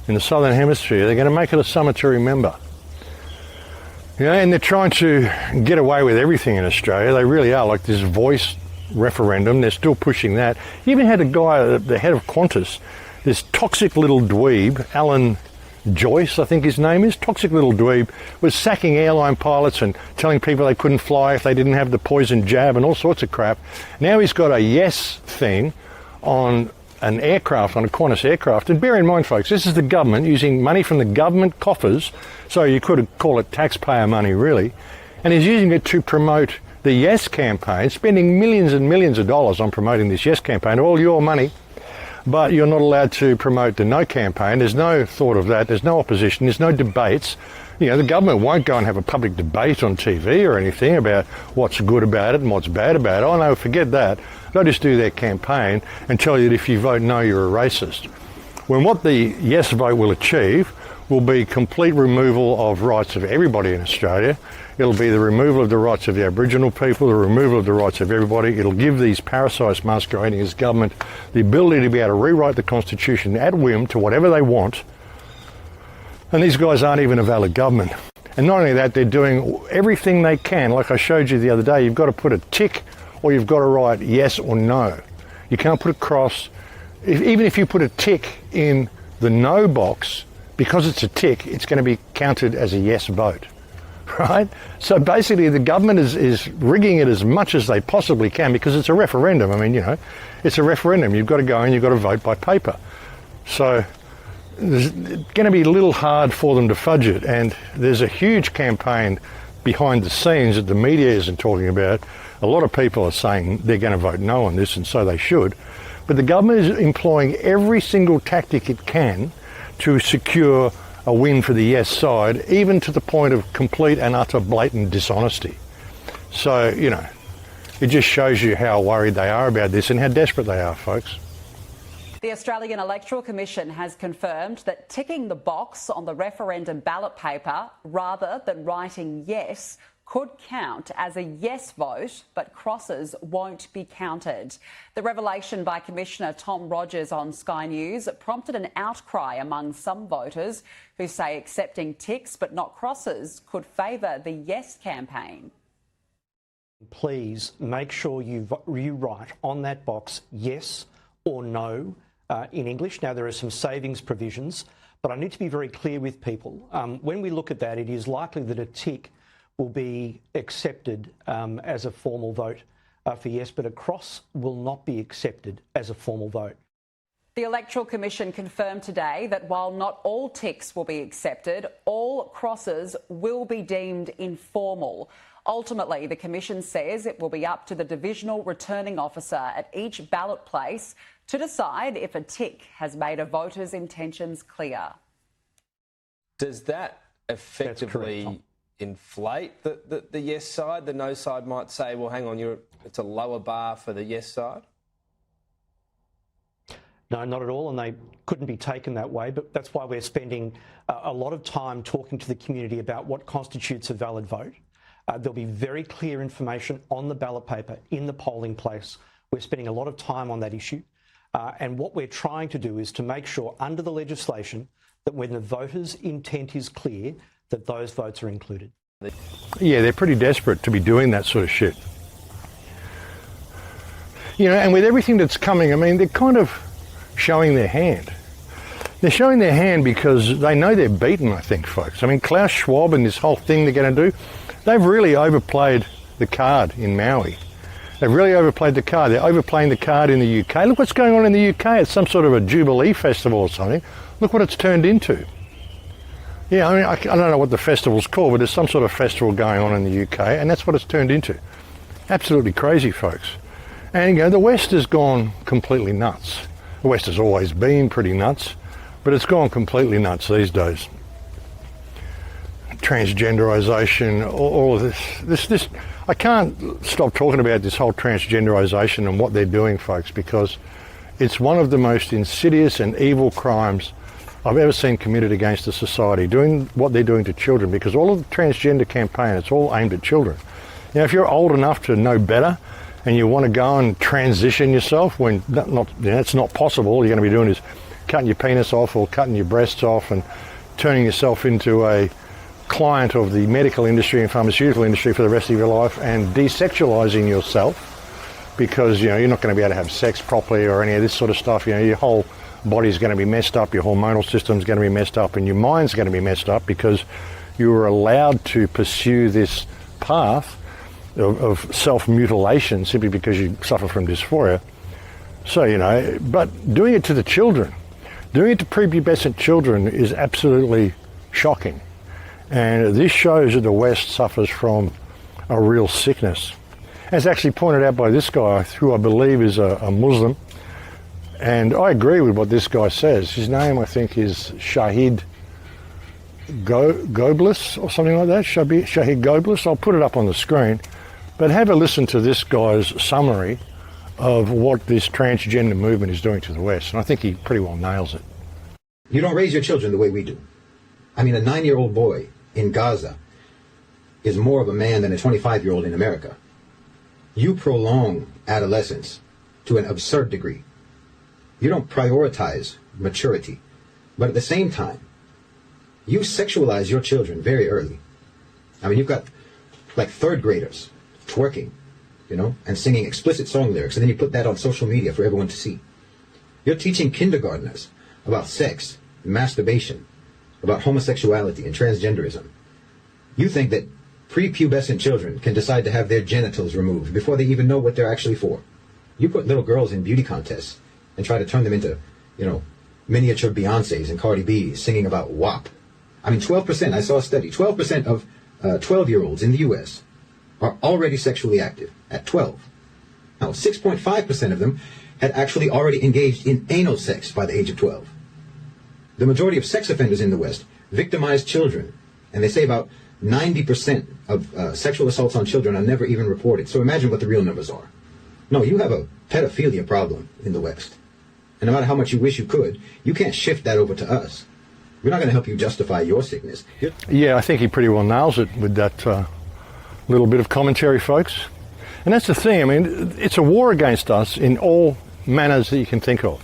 in the Southern Hemisphere, they're going to make it a summer to remember. You know, and they're trying to get away with everything in Australia. They really are, like this voice referendum. They're still pushing that. You even had a guy, the head of Qantas, this toxic little dweeb, Alan Joyce, I think his name is, toxic little dweeb, was sacking airline pilots and telling people they couldn't fly if they didn't have the poison jab and all sorts of crap. Now he's got a yes thing on an aircraft, on a Qantas aircraft. And bear in mind, folks, this is the government using money from the government coffers, so you could call it taxpayer money, really, and he's using it to promote the Yes campaign, spending millions and millions of dollars on promoting this Yes campaign, all your money, but you're not allowed to promote the No campaign. There's no thought of that. There's no opposition. There's no debates. You know, the government won't go and have a public debate on TV or anything about what's good about it and what's bad about it. Oh, no, forget that. They'll just do their campaign and tell you that if you vote no, you're a racist. When what the Yes vote will achieve will be complete removal of rights of everybody in Australia. It'll be the removal of the rights of the Aboriginal people, the removal of the rights of everybody. It'll give these parasites masquerading as government the ability to be able to rewrite the Constitution at whim to whatever they want. And these guys aren't even a valid government. And not only that, they're doing everything they can. Like I showed you the other day, you've got to put a tick or you've got to write yes or no. You can't put a cross. Even if you put a tick in the no box, because it's a tick, it's going to be counted as a yes vote, right? So basically the government is rigging it as much as they possibly can because it's a referendum. I mean, you know, it's a referendum. You've got to go and you've got to vote by paper. So it's going to be a little hard for them to fudge it. And there's a huge campaign behind the scenes that the media isn't talking about. A lot of people are saying they're going to vote no on this, and so they should. But the government is employing every single tactic it can to secure a win for the yes side, even to the point of complete and utter blatant dishonesty. So, you know, it just shows you how worried they are about this and how desperate they are, folks.
The Australian Electoral Commission has confirmed that ticking the box on the referendum ballot paper rather than writing yes could count as a yes vote, but crosses won't be counted. The revelation by Commissioner Tom Rogers on Sky News prompted an outcry among some voters who say accepting ticks but not crosses could favour the yes campaign.
Please make sure you write on that box yes or no in English. Now, there are some savings provisions, but I need to be very clear with people. When we look at that, it is likely that a tick will be accepted as a formal vote for yes, but a cross will not be accepted as a formal vote.
The Electoral Commission confirmed today that while not all ticks will be accepted, all crosses will be deemed informal. Ultimately, the Commission says it will be up to the Divisional Returning Officer at each ballot place to decide if a tick has made a voter's intentions clear.
Does that effectively inflate the yes side? The no side might say, well, hang on, it's a lower bar for the yes side?
No, not at all, and they couldn't be taken that way, but that's why we're spending a lot of time talking to the community about what constitutes a valid vote. There'll be very clear information on the ballot paper in the polling place. We're spending a lot of time on that issue. And what we're trying to do is to make sure under the legislation that when the voter's intent is clear, that those votes are included.
Yeah, they're pretty desperate to be doing that sort of shit. You know, and with everything that's coming, I mean, they're kind of showing their hand. They're showing their hand because they know they're beaten, I think, folks. I mean, Klaus Schwab and this whole thing they're going to do, they've really overplayed the card in Maui. They've really overplayed the card. They're overplaying the card in the UK. Look what's going on in the UK. It's some sort of a Jubilee festival or something. Look what it's turned into. Yeah, I mean, I don't know what the festival's called, but there's some sort of festival going on in the UK, and that's what it's turned into. Absolutely crazy, folks. And, you know, the West has gone completely nuts. The West has always been pretty nuts, but it's gone completely nuts these days. Transgenderisation, all of this. I can't stop talking about this whole transgenderisation and what they're doing, folks, because it's one of the most insidious and evil crimes I've ever seen committed against a society, doing what they're doing to children, because all of the transgender campaign, it's all aimed at children. You know, if you're old enough to know better and you want to go and transition yourself when it's not possible, all you're going to be doing is cutting your penis off or cutting your breasts off and turning yourself into a client of the medical industry and pharmaceutical industry for the rest of your life and desexualizing yourself because, you know, you're not going to be able to have sex properly or any of this sort of stuff. You know, your whole body's going to be messed up, your hormonal system's going to be messed up, and your mind's going to be messed up because you were allowed to pursue this path of self-mutilation simply because you suffer from dysphoria. So, you know, but doing it to the children, doing it to prepubescent children is absolutely shocking. And this shows that the West suffers from a real sickness. As actually pointed out by this guy, who I believe is a Muslim, and I agree with what this guy says. His name, I think, is Shahid Goblis or something like that, Shahid Goblis. I'll put it up on the screen. But have a listen to this guy's summary of what this transgender movement is doing to the West. And I think he pretty well nails it.
You don't raise your children the way we do. I mean, a 9-year-old boy in Gaza is more of a man than a 25-year-old in America. You prolong adolescence to an absurd degree. You don't prioritize maturity, but at the same time, you sexualize your children very early. I mean, you've got like third graders twerking, you know, and singing explicit song lyrics, and then you put that on social media for everyone to see. You're teaching kindergartners about sex, masturbation, about homosexuality and transgenderism. You think that prepubescent children can decide to have their genitals removed before they even know what they're actually for. You put little girls in beauty contests and try to turn them into, you know, miniature Beyoncés and Cardi B's singing about WAP. I mean, 12%, I saw a study, 12% of 12-year-olds in the U.S. are already sexually active at 12. Now, 6.5% of them had actually already engaged in anal sex by the age of 12. The majority of sex offenders in the West victimize children, and they say about 90% of sexual assaults on children are never even reported. So imagine what the real numbers are. No, you have a pedophilia problem in the West. And no matter how much you wish you could, you can't shift that over to us. We're not going to help you justify your sickness.
Yeah, I think he pretty well nails it with that little bit of commentary, folks. And that's the thing. I mean, it's a war against us in all manners that you can think of.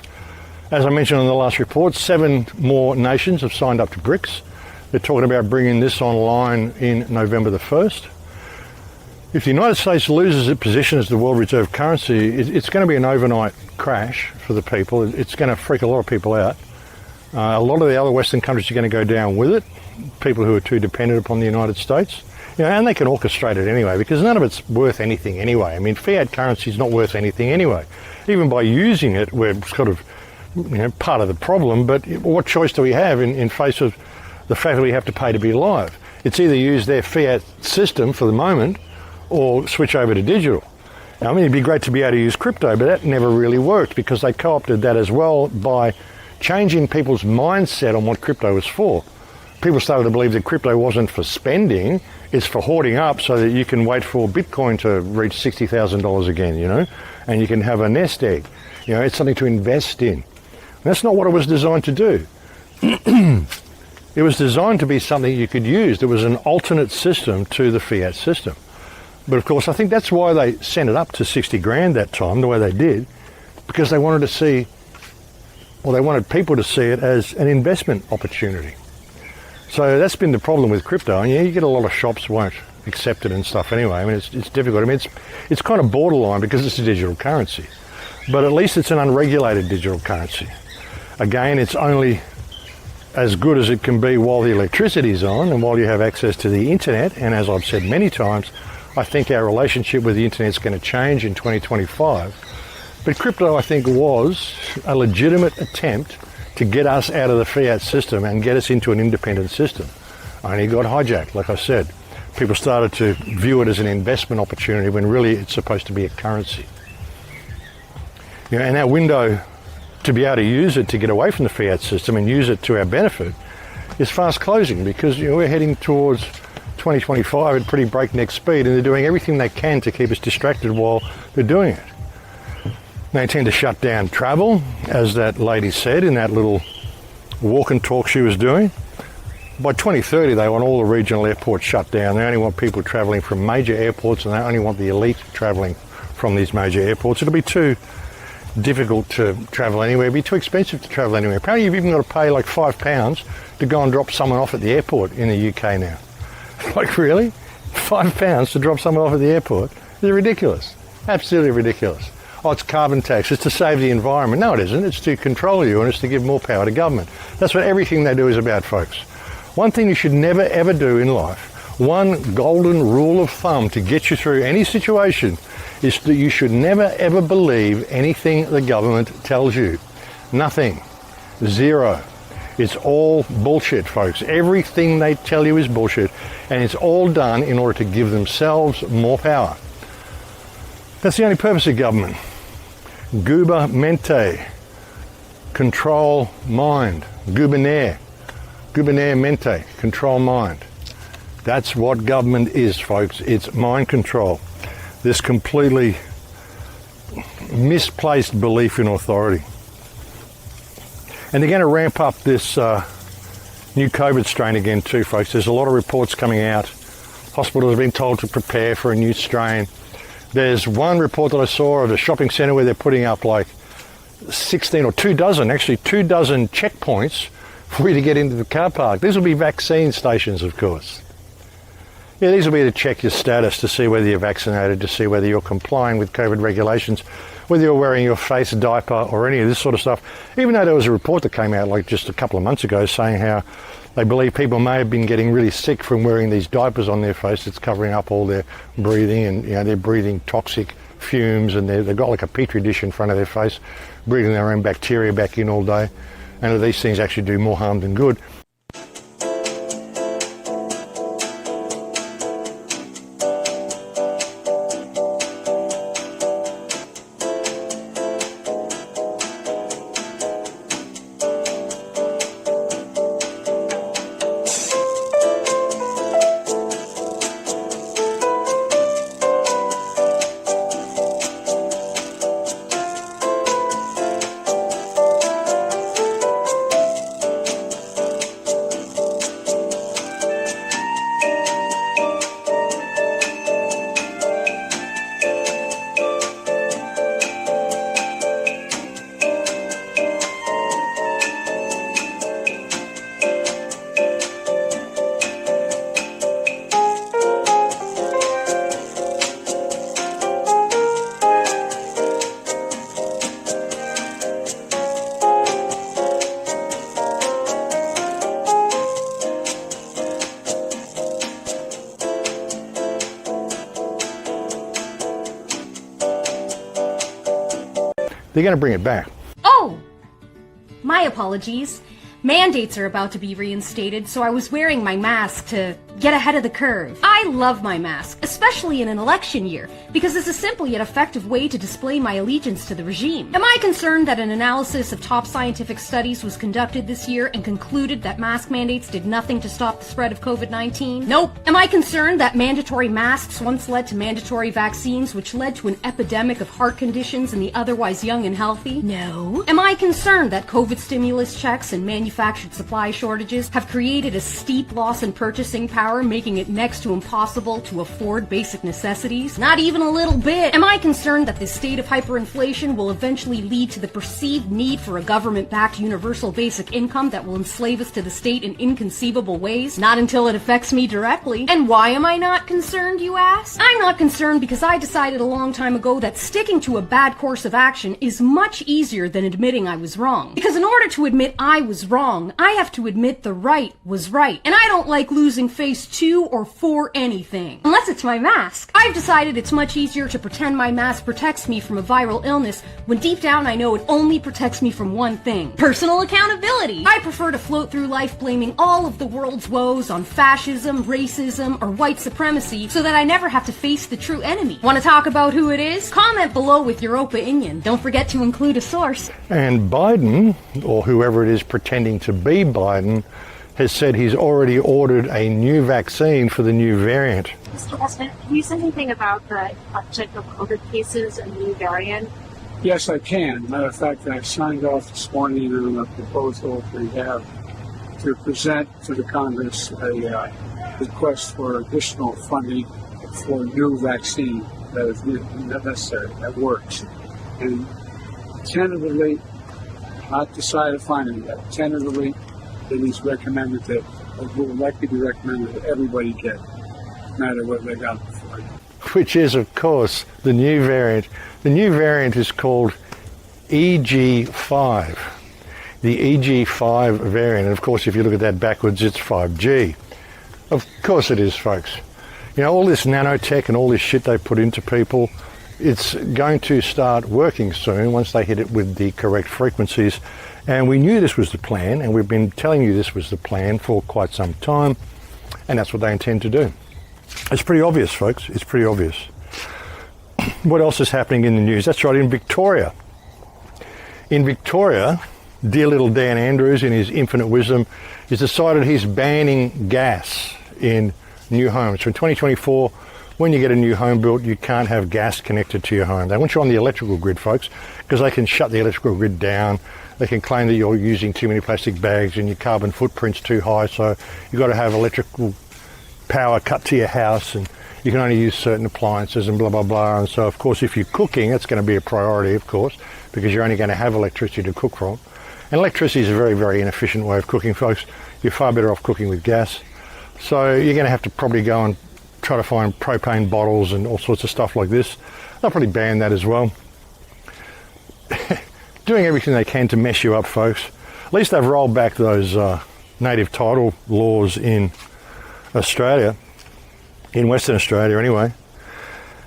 As I mentioned in the last report, 7 more nations have signed up to BRICS. They're talking about bringing this online in November the 1st. If the United States loses its position as the world reserve currency, it's going to be an overnight crash for the people. It's going to freak a lot of people out. A lot of the other Western countries are going to go down with it, people who are too dependent upon the United States. You know, and they can orchestrate it anyway, because none of it's worth anything anyway. I mean, fiat currency is not worth anything anyway. Even by using it, we're sort of, you know, part of the problem, but what choice do we have in face of the fact that we have to pay to be alive? It's either use their fiat system for the moment or switch over to digital. Now, I mean, it'd be great to be able to use crypto, but that never really worked because they co-opted that as well by changing people's mindset on what crypto was for. People started to believe that crypto wasn't for spending, it's for hoarding up so that you can wait for Bitcoin to reach $60,000 again, you know, and you can have a nest egg. You know, it's something to invest in. And that's not what it was designed to do. It was designed to be something you could use. It was an alternate system to the fiat system. But of course, I think that's why they sent it up to 60 grand that time, the way they did, because they wanted to see, well, they wanted people to see it as an investment opportunity. So that's been the problem with crypto. And yeah, you get a lot of shops won't accept it and stuff anyway. I mean, it's difficult. I mean, it's kind of borderline because it's a digital currency. But at least it's an unregulated digital currency. Again, it's only as good as it can be while the electricity's on and while you have access to the internet. And as I've said many times, I think our relationship with the internet's going to change in 2025. But crypto, I think, was a legitimate attempt to get us out of the fiat system and get us into an independent system. Only got hijacked, like I said. People started to view it as an investment opportunity when really it's supposed to be a currency. You know, and our window to be able to use it to get away from the fiat system and use it to our benefit is fast closing, because we're heading towards 2025 at pretty breakneck speed, and they're doing everything they can to keep us distracted while they're doing it. They intend to shut down travel, as that lady said in that little walk and talk she was doing. By 2030, they want all the regional airports shut down. They only want people travelling from major airports, and they only want the elite travelling from these major airports. It'll be too difficult to travel anywhere. It'd be too expensive to travel anywhere. Apparently you've even got to pay like £5 to go and drop someone off at the airport in the UK now. Like, really? £5 to drop someone off at the airport? It's ridiculous. Absolutely ridiculous. Oh, it's carbon tax. It's to save the environment. No, it isn't. It's to control you, and it's to give more power to government. That's what everything they do is about, folks. One thing you should never ever do in life, one golden rule of thumb to get you through any situation, is that you should never ever believe anything the government tells you. Nothing. Zero. It's all bullshit, folks. Everything they tell you is bullshit, and it's all done in order to give themselves more power. That's the only purpose of government. Guba mente. Control mind. Gubernare. Gubernare mente. Control mind. That's what government is, folks. It's mind control. This completely misplaced belief in authority. And they're going to ramp up this new COVID strain again too, folks. There's a lot of reports coming out. Hospitals have been told to prepare for a new strain. There's one report that I saw of a shopping centre where they're putting up like 16 or 24 checkpoints for you to get into the car park. These will be vaccine stations, of course. Yeah, these will be to check your status, to see whether you're vaccinated, to see whether you're complying with COVID regulations, whether you're wearing your face diaper or any of this sort of stuff. Even though there was a report that came out like just a couple of months ago saying how they believe people may have been getting really sick from wearing these diapers on their face. It's covering up all their breathing, and they're breathing toxic fumes, and they've got like a petri dish in front of their face, breathing their own bacteria back in all day. And these things actually do more harm than good. They're going to bring it back.
Oh! My apologies. Mandates are about to be reinstated, so I was wearing my mask to get ahead of the curve. I love my mask, especially in an election year, because it's a simple yet effective way to display my allegiance to the regime. Am I concerned that an analysis of top scientific studies was conducted this year and concluded that mask mandates did nothing to stop the spread of COVID-19? Nope. Am I concerned that mandatory masks once led to mandatory vaccines, which led to an epidemic of heart conditions in the otherwise young and healthy? No. Am I concerned that COVID stimulus checks and manufactured supply shortages have created a steep loss in purchasing power, making it next to impossible to afford basic necessities? Not even a little bit. Am I concerned that this state of hyperinflation will eventually lead to the perceived need for a government-backed universal basic income that will enslave us to the state in inconceivable ways? Not until it affects me directly. And why am I not concerned, you ask? I'm not concerned because I decided a long time ago that sticking to a bad course of action is much easier than admitting I was wrong. Because in order to admit I was wrong, I have to admit the right was right. And I don't like losing face to or for anything. Unless it's my mask. I've decided it's much easier to pretend my mask protects me from a viral illness when deep down I know it only protects me from one thing: personal accountability. I prefer to float through life blaming all of the world's woes on fascism, racism, or white supremacy so that I never have to face the true enemy. Want to talk about who it is? Comment below with your opinion. Don't forget to include a source.
And Biden, or whoever it is pretending to be Biden, has said he's already ordered a new vaccine for the new variant.
Mr. President, can you say anything about the uptick of COVID cases and the new variant?
Yes, I can. Matter of fact, I signed off this morning on a proposal we have to present to the Congress a request for additional funding for a new vaccine that is necessary, that works. And tentatively, not decided finally yet, tentatively, it is recommended that, it will likely be recommended that everybody get, no matter what they got before.
Which is, of course, the new variant. The new variant is called EG5. The EG5 variant, and of course, if you look at that backwards, it's 5G. Of course it is, folks. You know, all this nanotech and all this shit they put into people, it's going to start working soon once they hit it with the correct frequencies. And we knew this was the plan, and we've been telling you this was the plan for quite some time, and that's what they intend to do. It's pretty obvious, folks. It's pretty obvious. What else is happening in the news? That's right, in Victoria. In Victoria, dear little Dan Andrews, in his infinite wisdom, has decided he's banning gas in new homes. So in 2024, when you get a new home built, you can't have gas connected to your home. They want you on the electrical grid, folks, because they can shut the electrical grid down. They can claim that you're using too many plastic bags and your carbon footprint's too high, so you've got to have electrical power cut to your house, and you can only use certain appliances and blah, blah, blah. And so, of course, if you're cooking, it's going to be a priority, of course, because you're only going to have electricity to cook from. And electricity is a very, very inefficient way of cooking, folks. You're far better off cooking with gas. So you're going to have to probably go and try to find propane bottles and all sorts of stuff like this. They'll probably ban that as well. Doing everything they can to mess you up, folks. At least they've rolled back those native title laws in Australia, in Western Australia anyway.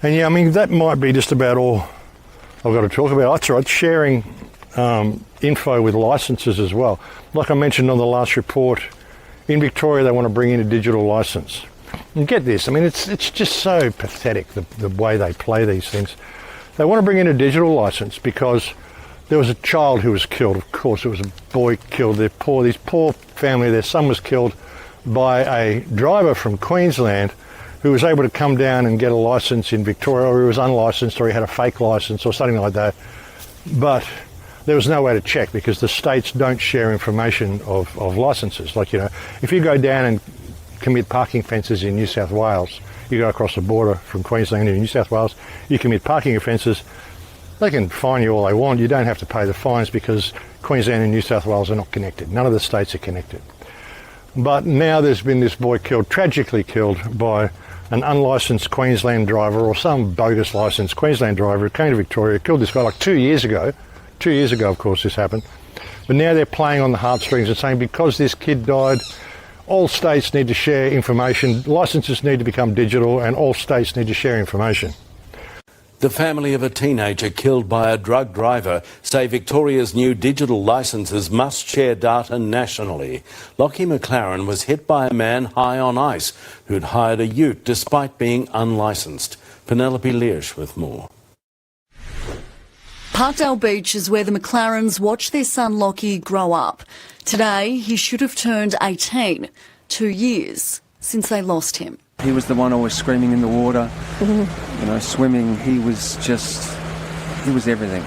And yeah, I mean, that might be just about all I've got to talk about. That's right, sharing info with licenses as well. Like I mentioned on the last report, in Victoria they want to bring in a digital license. And get this, I mean, it's just so pathetic, the way they play these things. They want to bring in a digital license because there was a child who was killed. Of course, it was a boy killed. This poor family, their son was killed by a driver from Queensland who was able to come down and get a license in Victoria, or he was unlicensed, or he had a fake license or something like that. But there was no way to check because the states don't share information of licenses. Like, you know, if you go down and commit parking offences in New South Wales, you go across the border from Queensland into New South Wales, you commit parking offences, they can fine you all they want. You don't have to pay the fines because Queensland and New South Wales are not connected. None of the states are connected. But now there's been this boy killed, tragically killed, by an unlicensed Queensland driver or some bogus licensed Queensland driver who came to Victoria, killed this guy like 2 years ago. 2 years ago, of course, this happened. But now they're playing on the heartstrings and saying because this kid died, all states need to share information, licenses need to become digital, and all states need to share information.
The family of a teenager killed by a drug driver say Victoria's new digital licences must share data nationally. Lockie McLaren was hit by a man high on ice who'd hired a ute despite being unlicensed. Penelope Learsh with more.
Parkdale Beach is where the McLarens watched their son Lockie grow up. Today, he should have turned 18, 2 years since they lost him.
He was the one always screaming in the water, swimming. He was everything.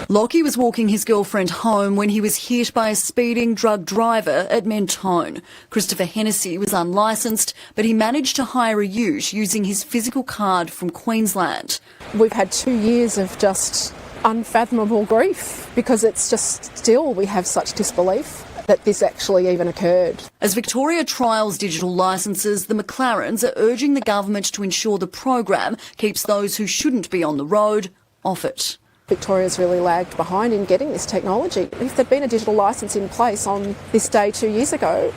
Lockie was walking his girlfriend home when he was hit by a speeding drug driver at Mentone. Christopher Hennessy was unlicensed, but he managed to hire a ute using his physical card from Queensland.
We've had 2 years of just unfathomable grief because it's just still we have such disbelief that this actually even occurred.
As Victoria trials digital licences, the McLarens are urging the government to ensure the program keeps those who shouldn't be on the road off it.
Victoria's really lagged behind in getting this technology. If there'd been a digital licence in place on this day 2 years ago,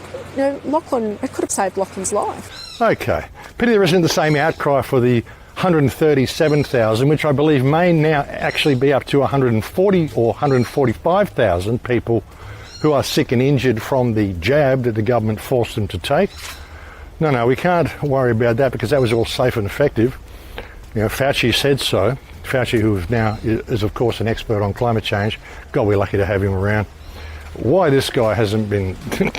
Lachlan, it could have saved Lachlan's life.
Okay. Pity there isn't the same outcry for the 137,000, which I believe may now actually be up to 140 or 145,000 people who are sick and injured from the jab that the government forced them to take. No, we can't worry about that because that was all safe and effective. Fauci said so. Fauci, who now is of course an expert on climate change. God, we're lucky to have him around. Why this guy hasn't been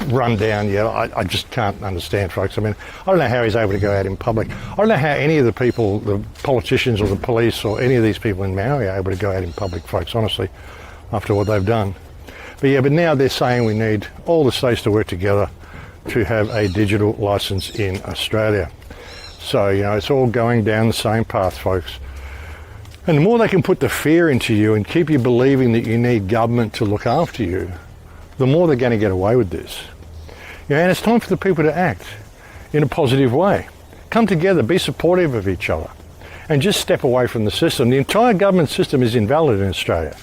run down yet, I just can't understand, folks. I mean, I don't know how he's able to go out in public. I don't know how any of the people, the politicians or the police or any of these people in Maui are able to go out in public, folks, honestly, after what they've done. But now they're saying we need all the states to work together to have a digital licence in Australia. So, it's all going down the same path, folks. And the more they can put the fear into you and keep you believing that you need government to look after you, the more they're going to get away with this. And it's time for the people to act in a positive way. Come together, be supportive of each other, and just step away from the system. The entire government system is invalid in Australia.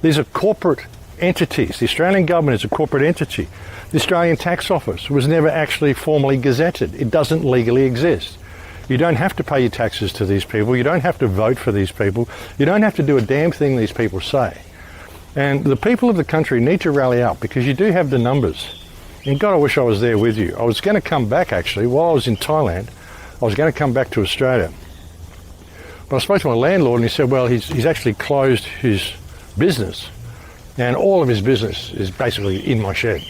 These are corporate entities. The Australian government is a corporate entity. The Australian Tax Office was never actually formally gazetted. It doesn't legally exist. You don't have to pay your taxes to these people. You don't have to vote for these people. You don't have to do a damn thing these people say. And the people of the country need to rally up because you do have the numbers. And God, I wish I was there with you. I was going to come back actually while I was in Thailand. I was going to come back to Australia. But I spoke to my landlord and he said, well, he's actually closed his business. And all of his business is basically in my shed.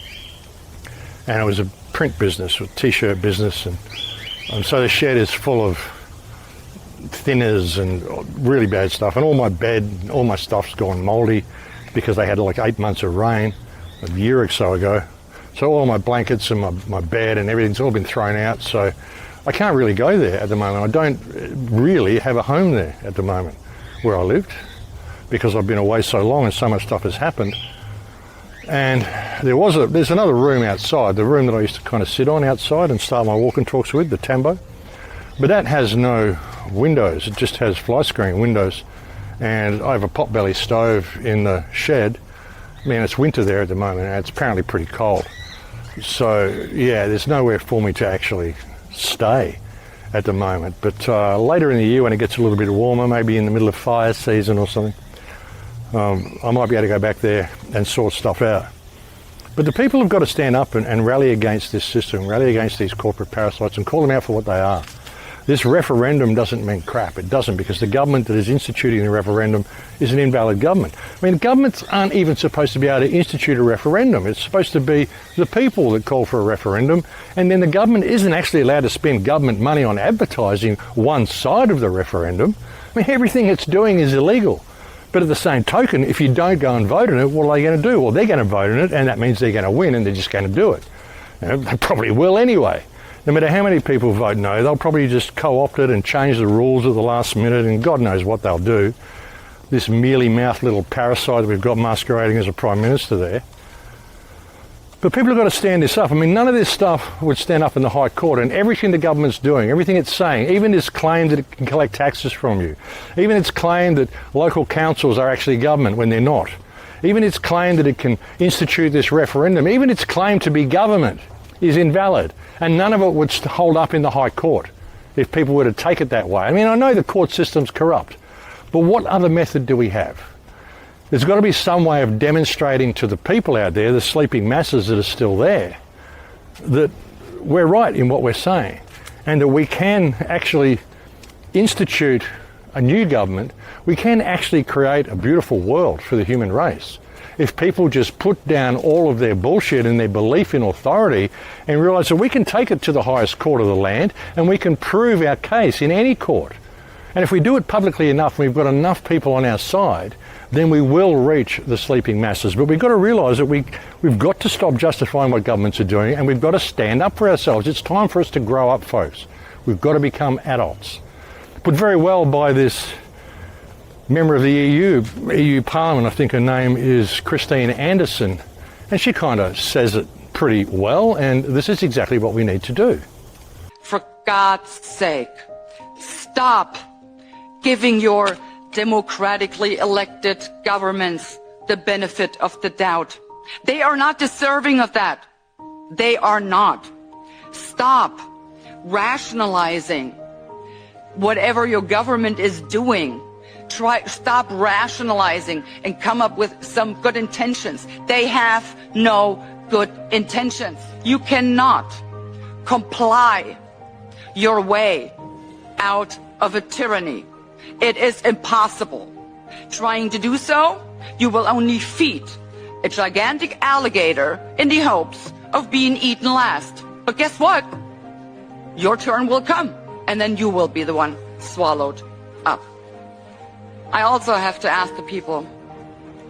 And it was a print business, a t-shirt business. And so the shed is full of thinners and really bad stuff. And all my bed, all my stuff's gone mouldy because they had like 8 months of rain a year or so ago. So all my blankets and my bed and everything's all been thrown out. So I can't really go there at the moment. I don't really have a home there at the moment where I lived, because I've been away so long and so much stuff has happened. And there's another room outside, the room that I used to kind of sit on outside and start my walk and talks with, the Tambo. But that has no windows, it just has fly screen windows. And I have a potbelly stove in the shed. I mean, it's winter there at the moment and it's apparently pretty cold. So yeah, there's nowhere for me to actually stay at the moment. But later in the year when it gets a little bit warmer, maybe in the middle of fire season or something, I might be able to go back there and sort stuff out. But the people have got to stand up and rally against this system, rally against these corporate parasites and call them out for what they are. This referendum doesn't mean crap. It doesn't, because the government that is instituting the referendum is an invalid government. I mean, governments aren't even supposed to be able to institute a referendum. It's supposed to be the people that call for a referendum, and then the government isn't actually allowed to spend government money on advertising one side of the referendum. I mean, everything it's doing is illegal. But at the same token, if you don't go and vote on it, what are they going to do? Well, they're going to vote on it, and that means they're going to win, and they're just going to do it. They probably will anyway. No matter how many people vote no, they'll probably just co-opt it and change the rules at the last minute, and God knows what they'll do. This mealy-mouthed little parasite that we've got masquerading as a Prime Minister there. But people have got to stand this up. I mean, none of this stuff would stand up in the High Court, and everything the government's doing, everything it's saying, even its claim that it can collect taxes from you, even its claim that local councils are actually government when they're not, even its claim that it can institute this referendum, even its claim to be government is invalid. And none of it would hold up in the High Court if people were to take it that way. I mean, I know the court system's corrupt, But what other method do we have? There's got to be some way of demonstrating to the people out there, the sleeping masses that are still there, that we're right in what we're saying, and that we can actually institute a new government. We can actually create a beautiful world for the human race if people just put down all of their bullshit and their belief in authority and realise that we can take it to the highest court of the land and we can prove our case in any court. And if we do it publicly enough and we've got enough people on our side, then we will reach the sleeping masses. But we've got to realise that we've got to stop justifying what governments are doing, and we've got to stand up for ourselves. It's time for us to grow up, folks. We've got to become adults. Put very well by this member of the EU Parliament, I think her name is Christine Anderson, and she kind of says it pretty well, and this is exactly what we need to do.
For God's sake, stop giving your democratically elected governments the benefit of the doubt. They are not deserving of that. They are not. Stop rationalizing whatever your government is doing. Stop rationalizing and come up with some good intentions. They have no good intentions. You cannot comply your way out of a tyranny. It is impossible. Trying to do so, you will only feed a gigantic alligator in the hopes of being eaten last. But guess what? Your turn will come, and then you will be the one swallowed up. I also have to ask the people,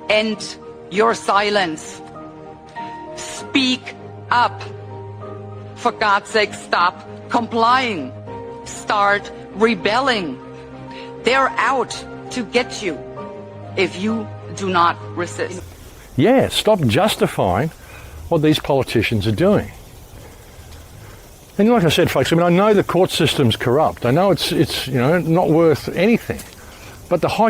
end your silence. Speak up. For God's sake, stop complying. Start rebelling. They're out to get you if you do not resist.
Yeah, stop justifying what these politicians are doing. And like I said, folks, I know the court system's corrupt. I know it's not worth anything. But the High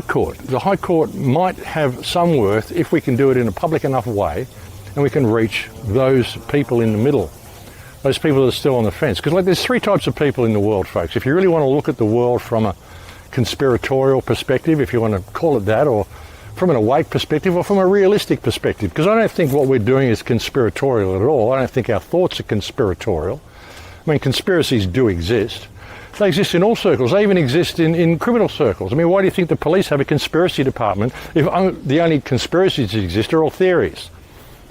Court might have some worth if we can do it in a public enough way and we can reach those people in the middle, those people that are still on the fence. Because there's three types of people in the world, folks. If you really want to look at the world from a conspiratorial perspective, if you want to call it that, or from an awake perspective, or from a realistic perspective, because I don't think what we're doing is conspiratorial at all. I don't think our thoughts are conspiratorial. I mean, conspiracies do exist. They exist in all circles. They even exist in criminal circles. I mean, why do you think the police have a conspiracy department if the only conspiracies that exist are all theories?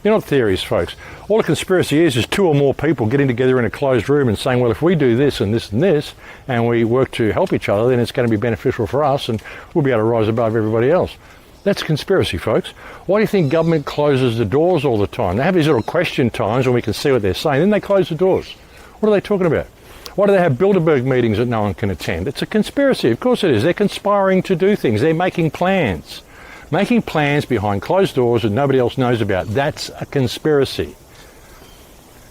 They're not theories, folks. All a conspiracy is two or more people getting together in a closed room and saying, well, if we do this and this and this, and we work to help each other, then it's going to be beneficial for us and we'll be able to rise above everybody else. That's conspiracy, folks. Why do you think government closes the doors all the time? They have these little question times when we can see what they're saying, then they close the doors. What are they talking about? Why do they have Bilderberg meetings that no one can attend? It's a conspiracy. Of course it is. They're conspiring to do things. They're making plans. Making plans behind closed doors that nobody else knows about. That's a conspiracy.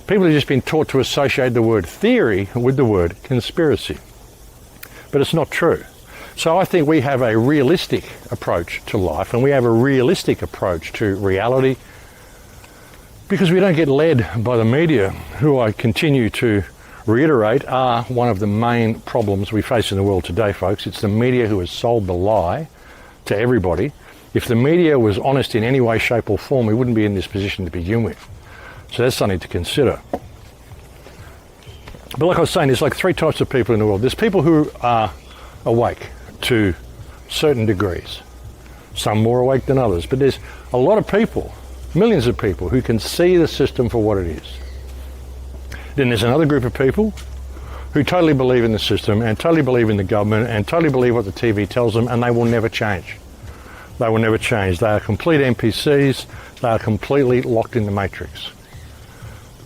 People have just been taught to associate the word theory with the word conspiracy. But it's not true. So I think we have a realistic approach to life, and we have a realistic approach to reality, because we don't get led by the media, who I continue to reiterate are one of the main problems we face in the world today, folks. It's the media who has sold the lie to everybody. If the media was honest in any way, shape or form, we wouldn't be in this position to begin with. So that's something to consider. But like I was saying, there's like three types of people in the world. There's people who are awake to certain degrees. Some more awake than others. But there's a lot of people, millions of people, who can see the system for what it is. Then there's another group of people who totally believe in the system and totally believe in the government and totally believe what the TV tells them, and they will never change. They will never change. They are complete NPCs. They are completely locked in the matrix.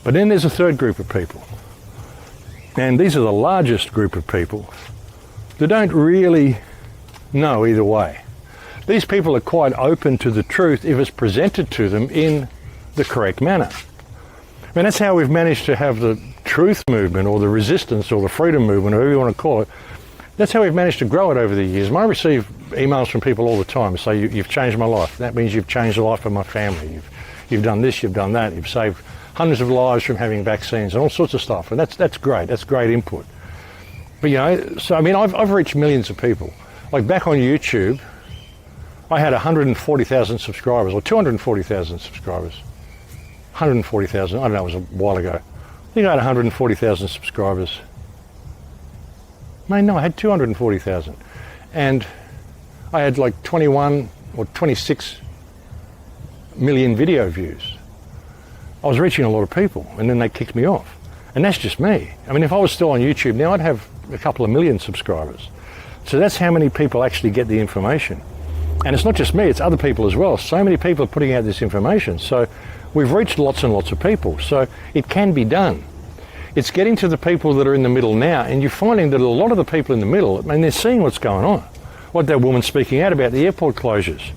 But then there's a third group of people. And these are the largest group of people that don't really know either way. These people are quite open to the truth if it's presented to them in the correct manner. I mean, that's how we've managed to have the truth movement or the resistance or the freedom movement, or whatever you want to call it. That's how we've managed to grow it over the years. I receive emails from people all the time who say, you've changed my life. That means you've changed the life of my family. You've done this, you've done that. You've saved hundreds of lives from having vaccines and all sorts of stuff. And that's great. That's great input. But, so I mean, I've reached millions of people. Like back on YouTube, I had 140,000 subscribers, or 240,000 subscribers. 140,000, I don't know, it was a while ago. I think I had 140,000 subscribers. No, I had 240,000. And I had like 21 or 26 million video views. I was reaching a lot of people, and then they kicked me off. And that's just me. I mean, if I was still on YouTube now, I'd have a couple of million subscribers. So that's how many people actually get the information. And it's not just me, it's other people as well. So many people are putting out this information. So we've reached lots and lots of people. So it can be done. It's getting to the people that are in the middle now, and you're finding that a lot of the people in the middle, I mean, they're seeing what's going on. Like that woman speaking out about the airport closures.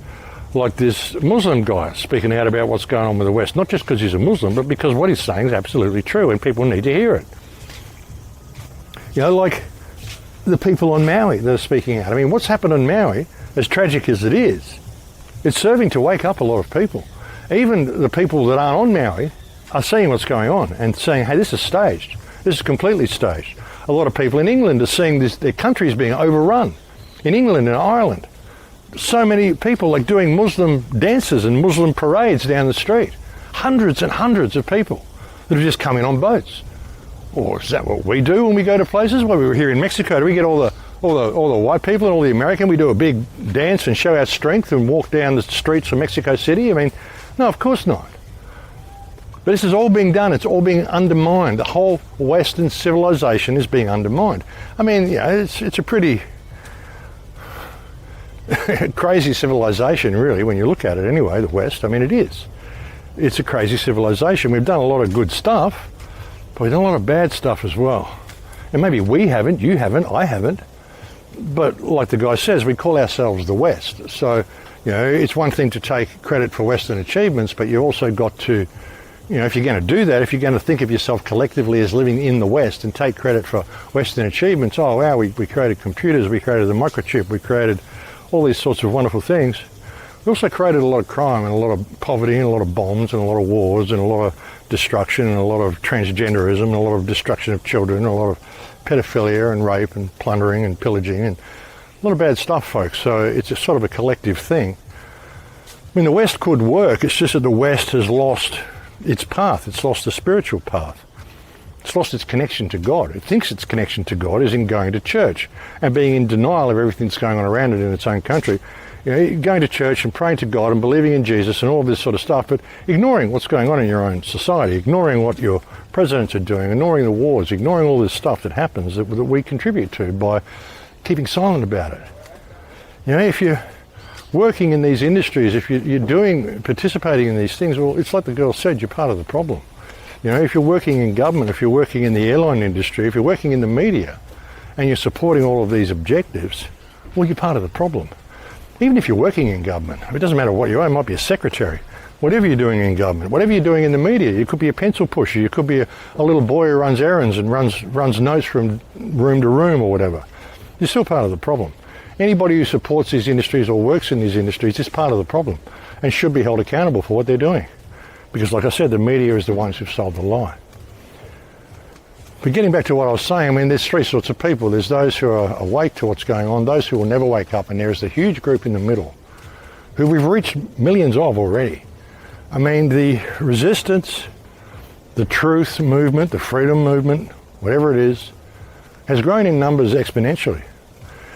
Like this Muslim guy speaking out about what's going on with the West, not just because he's a Muslim, but because what he's saying is absolutely true and people need to hear it. You know, like the people on Maui that are speaking out. I mean, what's happened on Maui, as tragic as it is, it's serving to wake up a lot of people. Even the people that aren't on Maui are seeing what's going on and saying, hey, this is staged. This is completely staged. A lot of people in England are seeing this, their country is being overrun. In England and Ireland. So many people like doing Muslim dances and Muslim parades down the street. Hundreds and hundreds of people that are just coming on boats. Or is that what we do when we go to places? Well, we were here in Mexico. Do we get all the white people and all the American? We do a big dance and show our strength and walk down the streets of Mexico City? I mean, no, of course not. But this is all being done. It's all being undermined. The whole Western civilization is being undermined. I mean, you know, it's a pretty crazy civilization, really, when you look at it anyway, the West. I mean, it is. It's a crazy civilization. We've done a lot of good stuff, but we've done a lot of bad stuff as well. And maybe we haven't, you haven't, I haven't. But like the guy says, we call ourselves the West. So, you know, it's one thing to take credit for Western achievements, but you've also got to, you know, if you're going to do that, if you're going to think of yourself collectively as living in the West and take credit for Western achievements, oh, wow, we created computers, we created the microchip, we created all these sorts of wonderful things. We also created a lot of crime and a lot of poverty and a lot of bombs and a lot of wars and a lot of destruction and a lot of transgenderism and a lot of destruction of children and a lot of pedophilia and rape and plundering and pillaging and a lot of bad stuff, folks. So it's a sort of a collective thing. I mean, the West could work. It's just that the West has lost its path. It's lost the spiritual path. It's lost its connection to God. It thinks its connection to God is in going to church and being in denial of everything that's going on around it in its own country. You know, going to church and praying to God and believing in Jesus and all this sort of stuff, but ignoring what's going on in your own society, ignoring what your presidents are doing, ignoring the wars, ignoring all this stuff that happens that we contribute to by keeping silent about it. You know, if you're working in these industries, if you're participating in these things, well, it's like the girl said, you're part of the problem. You know, if you're working in government, if you're working in the airline industry, if you're working in the media, and you're supporting all of these objectives, well, you're part of the problem. Even if you're working in government, it doesn't matter what you are, it might be a secretary, whatever you're doing in government, whatever you're doing in the media, you could be a pencil pusher, you could be a little boy who runs errands and runs notes from room to room or whatever. You're still part of the problem. Anybody who supports these industries or works in these industries is part of the problem and should be held accountable for what they're doing. Because like I said, the media is the ones who've sold the lie. But getting back to what I was saying, I mean, there's three sorts of people. There's those who are awake to what's going on, those who will never wake up, and there's the huge group in the middle, who we've reached millions of already. I mean, the resistance, the truth movement, the freedom movement, whatever it is, has grown in numbers exponentially.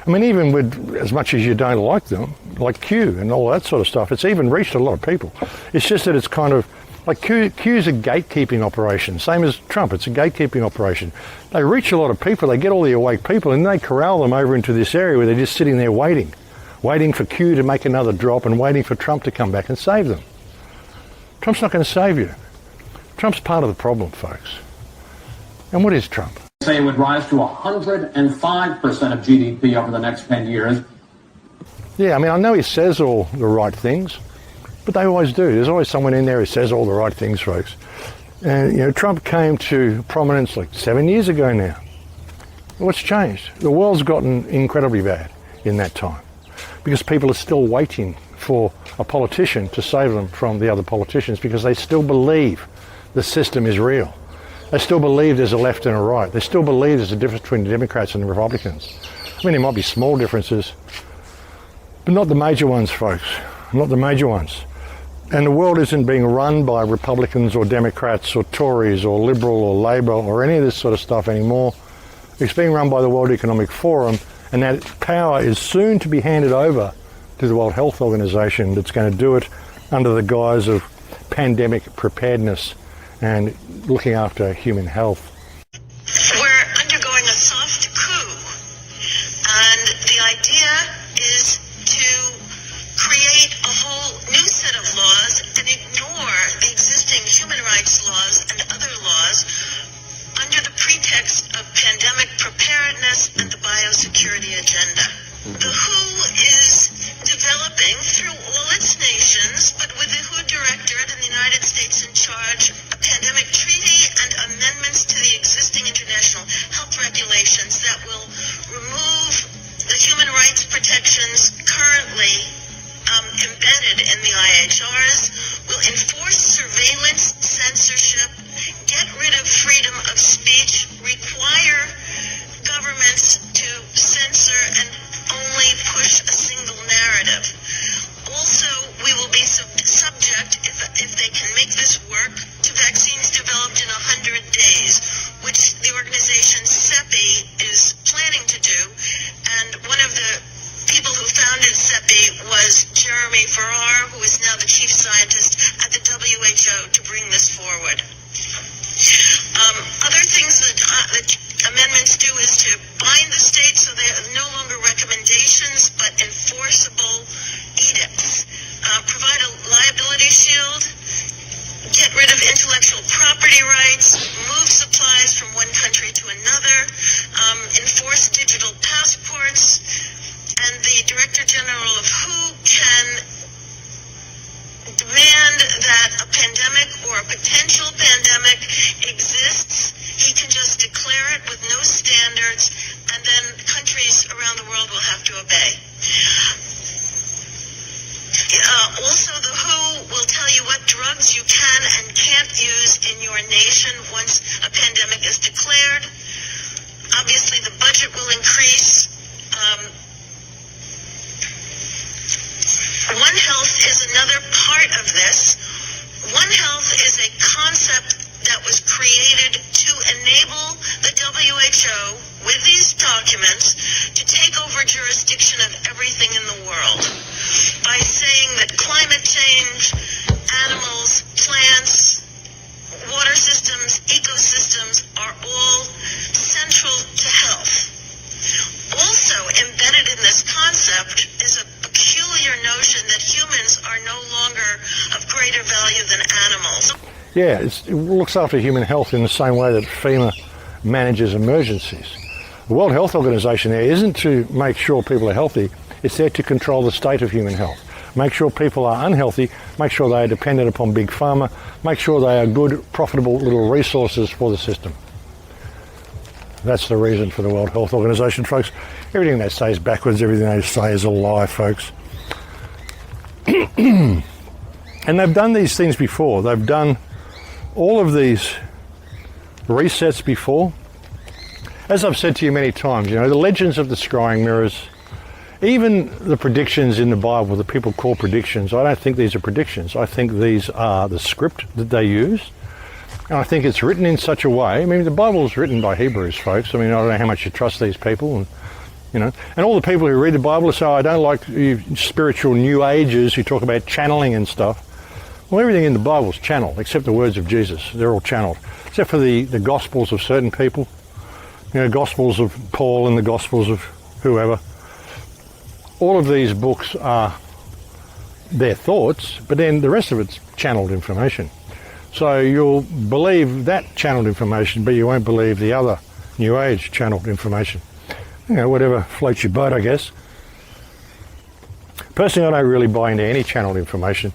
I mean, even with as much as you don't like them, like Q and all that sort of stuff, it's even reached a lot of people. It's just that it's kind of, like Q's a gatekeeping operation, same as Trump, it's a gatekeeping operation. They reach a lot of people, they get all the awake people, and they corral them over into this area where they're just sitting there waiting for Q to make another drop and waiting for Trump to come back and save them. Trump's not going to save you. Trump's part of the problem, folks. And what is Trump?
Say it would rise to 105% of GDP over the next 10 years.
Yeah, I mean, I know he says all the right things, but they always do. There's always someone in there who says all the right things, folks. And, you know, Trump came to prominence like 7 years ago now. What's changed? The world's gotten incredibly bad in that time because people are still waiting for a politician to save them from the other politicians because they still believe the system is real. They still believe there's a left and a right. They still believe there's a difference between the Democrats and the Republicans. I mean, there might be small differences, But not the major ones, folks, not the major ones. And the world isn't being run by Republicans or Democrats or Tories or Liberal or Labor or any of this sort of stuff anymore. It's being run by the World Economic Forum, and that power is soon to be handed over to the World Health Organization that's going to do it under the guise of pandemic preparedness and looking after human health.
We're undergoing a soft coup, and the idea is to create a whole new set of laws and ignore the existing human rights laws and other laws under the pretext of pandemic preparedness and the biosecurity agenda. The WHO is developing through all its nations, but with the WHO Directorate and the United States in charge, a pandemic treaty and amendments to the existing international health regulations that will remove the human rights protections currently embedded in the IHRs, will enforce surveillance, censorship, get rid of freedom of speech, require governments to censor and only push a single narrative. Also, we will be subject, if they can make this work, to vaccines developed in 100 days, which the organization CEPI is planning to do. And one of the people who founded CEPI was Jeremy Farrar, who is now the chief scientist at the WHO, to bring this forward. Other things that amendments do is to bind the states so they are no longer recommendations but enforceable edicts. Provide a liability shield, get rid of intellectual property rights, move supplies from one country to another, enforce digital passports, and the Director General of WHO can demand that a pandemic or a potential pandemic exists. He can just declare it with no standards, and then countries around the world will have to obey. Also, the WHO will tell you what drugs you can and can't use in your nation once a pandemic is declared. Obviously, the budget will increase. One Health is another part of this. One Health is a concept that was created to enable the WHO, with these documents, to take over jurisdiction of everything in the world by saying that climate change, animals, plants, water systems, ecosystems are all central to health. Also embedded in this concept is a peculiar notion that humans are no longer of greater value than animals.
Yeah, it looks after human health in the same way that FEMA manages emergencies. The World Health Organization there isn't to make sure people are healthy, it's there to control the state of human health. Make sure people are unhealthy, make sure they are dependent upon big pharma, make sure they are good, profitable little resources for the system. That's the reason for the World Health Organization, folks. Everything they say is backwards, everything they say is a lie, folks. And they've done these things before. They've done all of these resets before. As I've said to you many times, you know, the legends of the scrying mirrors, even the predictions in the Bible that people call predictions, I don't think these are predictions. I think these are the script that they use. And I think it's written in such a way. I mean, the Bible is written by Hebrews, folks. I mean, I don't know how much you trust these people. And, you know, and all the people who read the Bible say, I don't like you spiritual New Agers who talk about channeling and stuff. Well, everything in the Bible is channeled, except the words of Jesus. They're all channeled, except for the Gospels of certain people. You know, Gospels of Paul and the Gospels of whoever. All of these books are their thoughts, but then the rest of it's channeled information. So you'll believe that channeled information, but you won't believe the other New Age channeled information. You know, whatever floats your boat, I guess. Personally, I don't really buy into any channeled information.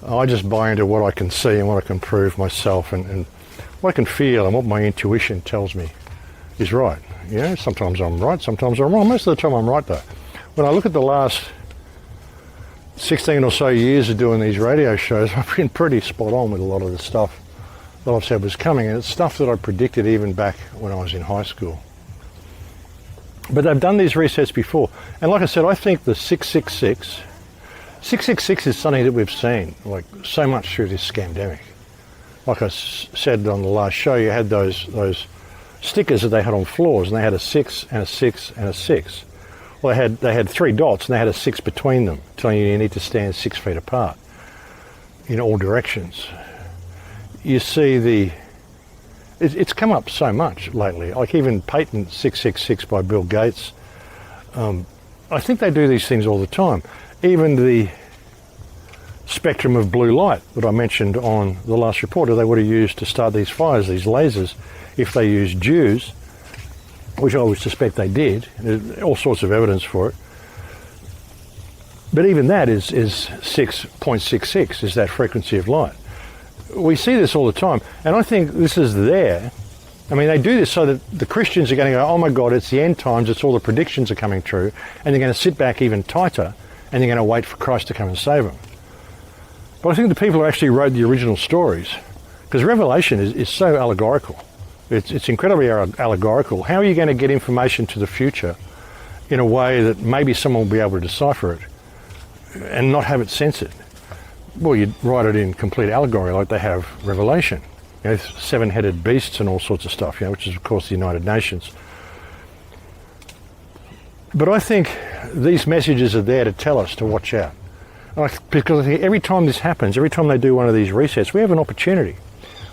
I just buy into what I can see and what I can prove myself and what I can feel and what my intuition tells me is right. You know, sometimes I'm right, sometimes I'm wrong. Most of the time I'm right, though. When I look at the last 16 or so years of doing these radio shows, I've been pretty spot on with a lot of the stuff that I've said was coming, and it's stuff that I predicted even back when I was in high school. But they've done these resets before. And like I said, I think the 666 is something that we've seen, like, so much through this scandemic. Like I said on the last show, you had those stickers that they had on floors, and they had a 6 and a 6 and a 6. Well, they had 3 dots, and they had a 6 between them, telling you need to stand 6 feet apart in all directions. You see it's come up so much lately, like even Patent 666 by Bill Gates. I think they do these things all the time. Even the spectrum of blue light that I mentioned on the last report, that they would have used to start these fires, these lasers, if they used dews, which I would suspect they did. There's all sorts of evidence for it. But even that is 6.66, is that frequency of light. We see this all the time, and I think this is there. I mean, they do this so that the Christians are going to go, oh my God, it's the end times, it's all the predictions are coming true, and they're going to sit back even tighter, and they're going to wait for Christ to come and save them. But I think the people who actually wrote the original stories, because Revelation is so allegorical. It's incredibly allegorical. How are you going to get information to the future in a way that maybe someone will be able to decipher it and not have it censored? Well, you'd write it in complete allegory like they have Revelation. You know, 7-headed beasts and all sorts of stuff, you know, which is of course the United Nations. But I think these messages are there to tell us to watch out. Because I think every time this happens, every time they do one of these resets, we have an opportunity.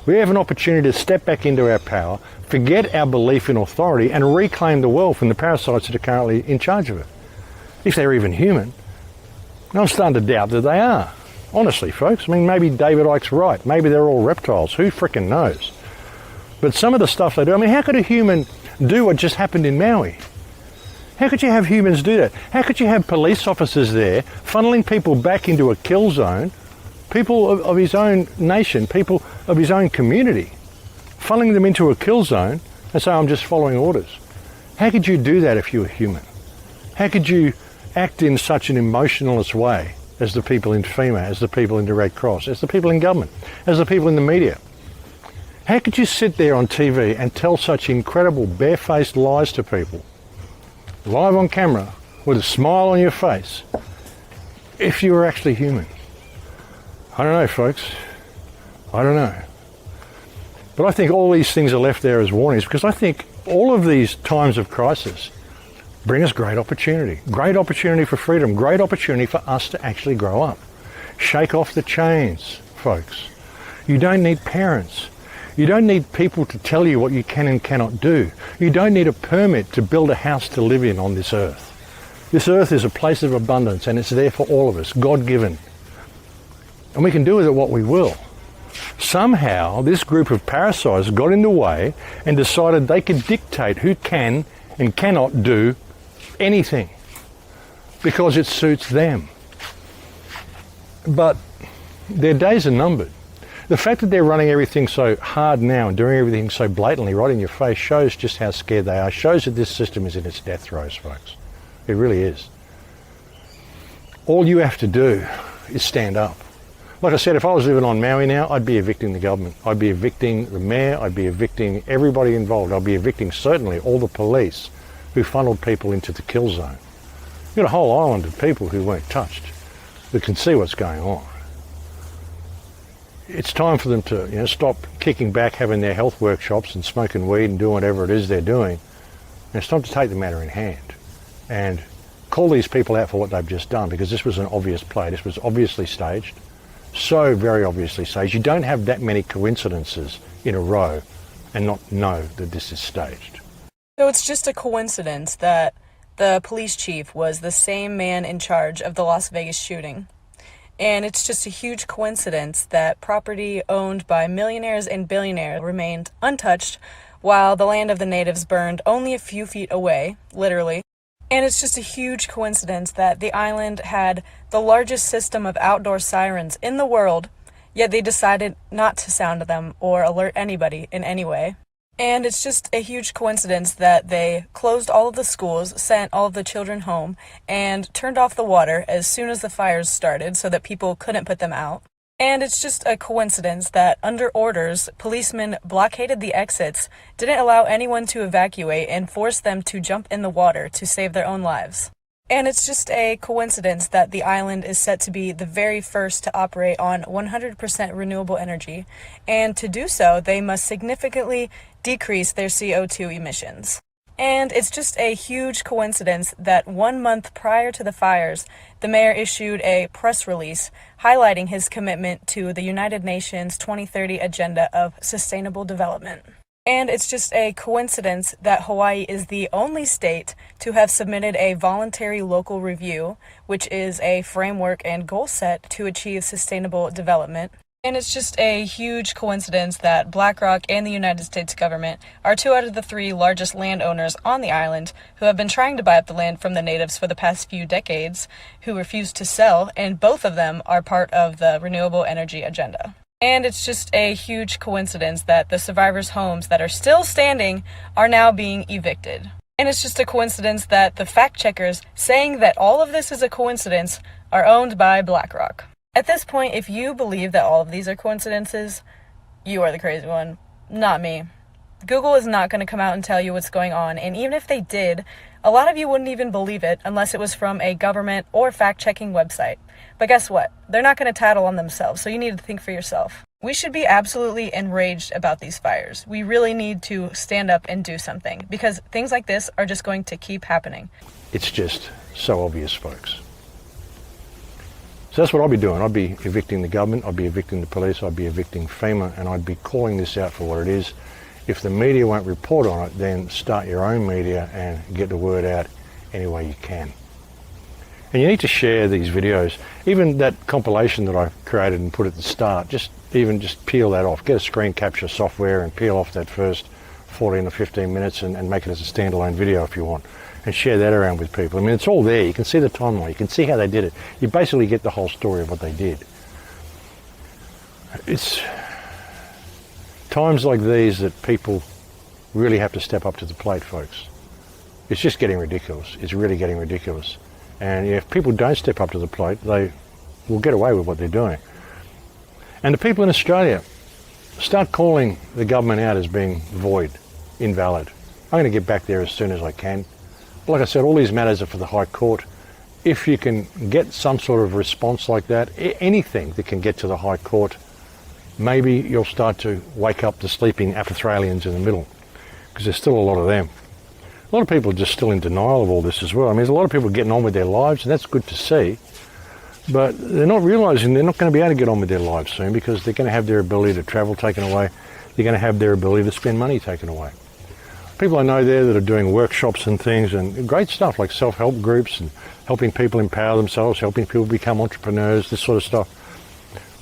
We have an opportunity to step back into our power, forget our belief in authority, and reclaim the world from the parasites that are currently in charge of it. If they're even human. And I'm starting to doubt that they are. Honestly, folks. I mean, maybe David Icke's right. Maybe they're all reptiles. Who frickin' knows? But some of the stuff they do, I mean, how could a human do what just happened in Maui? How could you have humans do that? How could you have police officers there funneling people back into a kill zone, people of his own nation, people of his own community, funneling them into a kill zone and say, I'm just following orders? How could you do that if you were human? How could you act in such an emotionless way as the people in FEMA, as the people in the Red Cross, as the people in government, as the people in the media? How could you sit there on TV and tell such incredible barefaced lies to people, live on camera, with a smile on your face, if you were actually human? I don't know, folks. I don't know. But I think all these things are left there as warnings, because I think all of these times of crisis bring us great opportunity for freedom, great opportunity for us to actually grow up. Shake off the chains, folks. You don't need parents. You don't need people to tell you what you can and cannot do. You don't need a permit to build a house to live in on this earth. This earth is a place of abundance, and it's there for all of us, God-given. And we can do with it what we will. Somehow, this group of parasites got in the way and decided they could dictate who can and cannot do anything because it suits them. But their days are numbered. The fact that they're running everything so hard now and doing everything so blatantly right in your face shows just how scared they are, shows that this system is in its death throes, folks. It really is. All you have to do is stand up. Like I said, if I was living on Maui now, I'd be evicting the government. I'd be evicting the mayor. I'd be evicting everybody involved. I'd be evicting certainly all the police who funneled people into the kill zone. You've got a whole island of people who weren't touched, that can see what's going on. It's time for them to, stop kicking back, having their health workshops and smoking weed and doing whatever it is they're doing. And it's time to take the matter in hand and call these people out for what they've just done, because this was an obvious play. This was obviously staged. So very obviously staged. You don't have that many coincidences in a row and not know that this is staged.
So it's just a coincidence that the police chief was the same man in charge of the Las Vegas shooting. And it's just a huge coincidence that property owned by millionaires and billionaires remained untouched while the land of the natives burned only a few feet away, literally. And it's just a huge coincidence that the island had the largest system of outdoor sirens in the world, yet they decided not to sound them or alert anybody in any way. And it's just a huge coincidence that they closed all of the schools, sent all of the children home, and turned off the water as soon as the fires started so that people couldn't put them out. And it's just a coincidence that under orders, policemen blockaded the exits, didn't allow anyone to evacuate, and forced them to jump in the water to save their own lives. And it's just a coincidence that the island is set to be the very first to operate on 100% renewable energy, and to do so, they must significantly decrease their CO2 emissions. And it's just a huge coincidence that 1 month prior to the fires, the mayor issued a press release highlighting his commitment to the United Nations 2030 Agenda of Sustainable Development. And it's just a coincidence that Hawaii is the only state to have submitted a voluntary local review, which is a framework and goal set to achieve sustainable development. And it's just a huge coincidence that BlackRock and the United States government are 2 out of the 3 largest landowners on the island who have been trying to buy up the land from the natives for the past few decades, who refuse to sell, and both of them are part of the renewable energy agenda. And it's just a huge coincidence that the survivors' homes that are still standing are now being evicted. And it's just a coincidence that the fact checkers saying that all of this is a coincidence are owned by BlackRock. At this point, if you believe that all of these are coincidences, you are the crazy one, not me. Google is not going to come out and tell you what's going on, and even if they did, a lot of you wouldn't even believe it unless it was from a government or fact-checking website. But guess what? They're not going to tattle on themselves, so you need to think for yourself. We should be absolutely enraged about these fires. We really need to stand up and do something, because things like this are just going to keep happening.
It's just so obvious, folks. So that's what I'd be doing. I'd be evicting the government, I'd be evicting the police, I'd be evicting FEMA, and I'd be calling this out for what it is. If the media won't report on it, then start your own media and get the word out any way you can. And you need to share these videos. Even that compilation that I created and put at the start, just peel that off. Get a screen capture software and peel off that first 14 or 15 minutes and make it as a standalone video if you want. And share that around with people. I mean, it's all there. You can see the timeline. You can see how they did it. You basically get the whole story of what they did. It's times like these that people really have to step up to the plate, folks. It's just getting ridiculous. It's really getting ridiculous. And if people don't step up to the plate, they will get away with what they're doing. And the people in Australia, start calling the government out as being void, invalid. I'm going to get back there as soon as I can. Like I said, all these matters are for the High Court. If you can get some sort of response like that, anything that can get to the High Court, maybe you'll start to wake up the sleeping Australians in the middle, because there's still a lot of them. A lot of people are just still in denial of all this as well. I mean, there's a lot of people getting on with their lives, and that's good to see, but they're not realising they're not going to be able to get on with their lives soon, because they're going to have their ability to travel taken away. They're going to have their ability to spend money taken away. People I know there that are doing workshops and things, and great stuff like self-help groups and helping people empower themselves, helping people become entrepreneurs, this sort of stuff.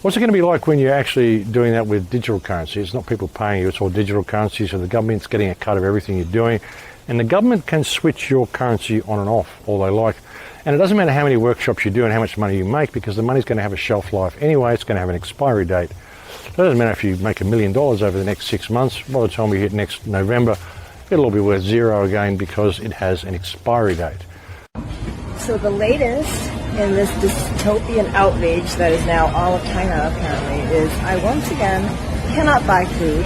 What's it going to be like when you're actually doing that with digital currency? It's not people paying you, it's all digital currency, so the government's getting a cut of everything you're doing. And the government can switch your currency on and off all they like. And it doesn't matter how many workshops you do and how much money you make, because the money's going to have a shelf life anyway. It's going to have an expiry date. So it doesn't matter if you make $1 million over the next 6 months. By the time we hit next November, it'll all be worth zero again, because it has an expiry date.
So the latest in this dystopian outrage that is now all of China, apparently, is I once again cannot buy food.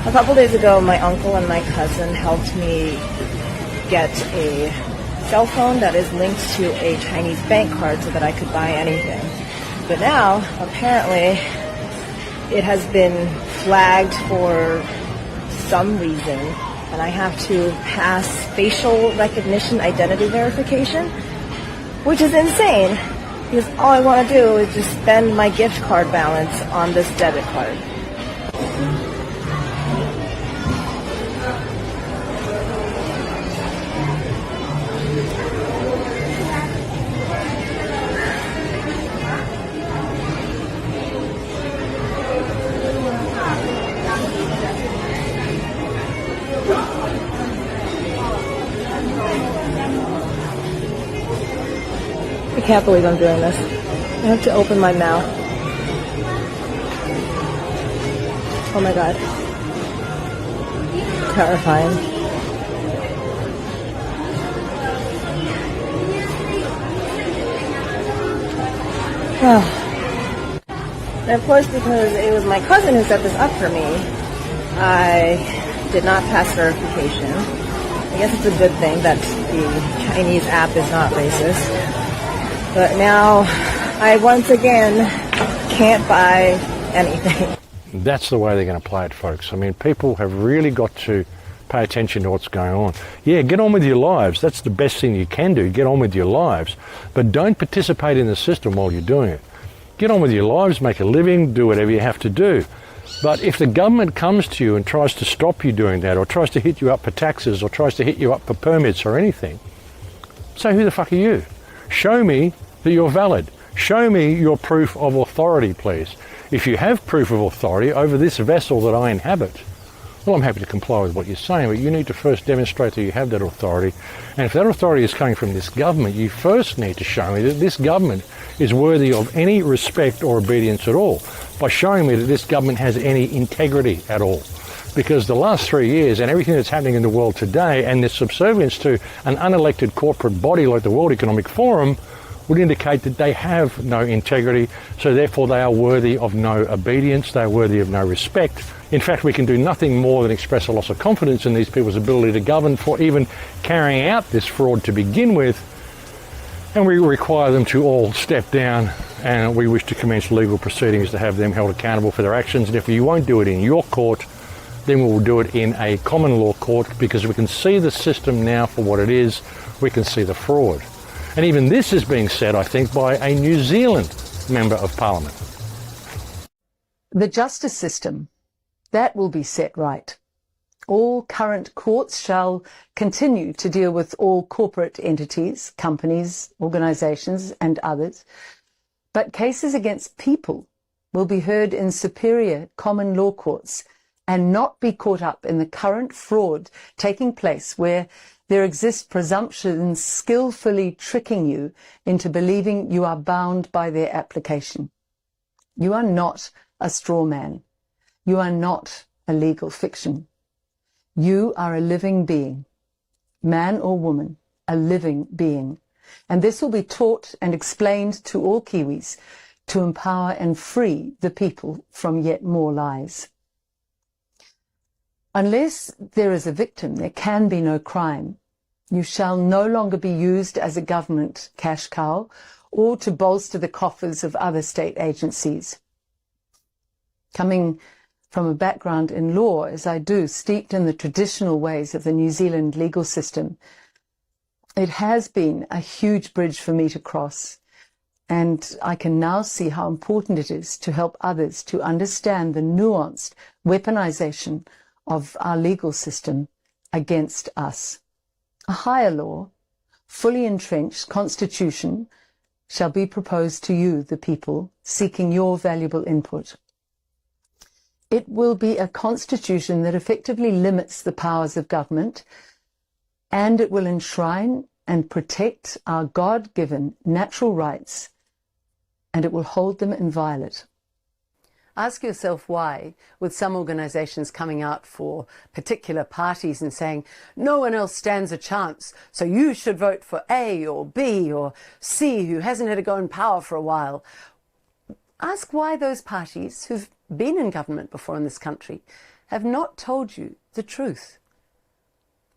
A couple days ago, my uncle and my cousin helped me get a cell phone that is linked to a Chinese bank card so that I could buy anything. But now, apparently, it has been flagged for some reason, and I have to pass facial recognition identity verification, which is insane, because all I want to do is just spend my gift card balance on this debit card. I can't believe I'm doing this. I have to open my mouth. Oh my god. Terrifying. Oh. And of course, because it was my cousin who set this up for me, I did not pass verification. I guess it's a good thing that the Chinese app is not racist. But now I once again can't buy anything.
That's the way they're going to play it, folks. I mean, people have really got to pay attention to what's going on. Yeah, get on with your lives. That's the best thing you can do. Get on with your lives. But don't participate in the system while you're doing it. Get on with your lives, make a living, do whatever you have to do. But if the government comes to you and tries to stop you doing that, or tries to hit you up for taxes, or tries to hit you up for permits or anything, say, who the fuck are you? Show me that you're valid. Show me your proof of authority, please. If you have proof of authority over this vessel that I inhabit, well, I'm happy to comply with what you're saying, but you need to first demonstrate that you have that authority. And if that authority is coming from this government, you first need to show me that this government is worthy of any respect or obedience at all, by showing me that this government has any integrity at all. Because the last 3 years and everything that's happening in the world today, and this subservience to an unelected corporate body like the World Economic Forum, would indicate that they have no integrity, so therefore they are worthy of no obedience, they are worthy of no respect. In fact, we can do nothing more than express a loss of confidence in these people's ability to govern for even carrying out this fraud to begin with, and we require them to all step down, and we wish to commence legal proceedings to have them held accountable for their actions. And if you won't do it in your court, then we will do it in a common law court, because we can see the system now for what it is. We can see the fraud. And even this is being said, I think, by a New Zealand Member of Parliament.
The justice system, that will be set right. All current courts shall continue to deal with all corporate entities, companies, organisations and others. But cases against people will be heard in superior common law courts and not be caught up in the current fraud taking place, where there exist presumptions skillfully tricking you into believing you are bound by their application. You are not a straw man. You are not a legal fiction. You are a living being, man or woman, a living being. And this will be taught and explained to all Kiwis to empower and free the people from yet more lies. Unless there is a victim, there can be no crime. You shall no longer be used as a government cash cow or to bolster the coffers of other state agencies. Coming from a background in law, as I do, steeped in the traditional ways of the New Zealand legal system, it has been a huge bridge for me to cross. And I can now see how important it is to help others to understand the nuanced weaponization of our legal system against us. A higher law, fully entrenched constitution, shall be proposed to you, the people, seeking your valuable input. It will be a constitution that effectively limits the powers of government, and it will enshrine and protect our God-given natural rights, and it will hold them inviolate. Ask yourself why, with some organisations coming out for particular parties and saying, no one else stands a chance, so you should vote for A or B or C, who hasn't had a go in power for a while. Ask why those parties, who've been in government before in this country, have not told you the truth.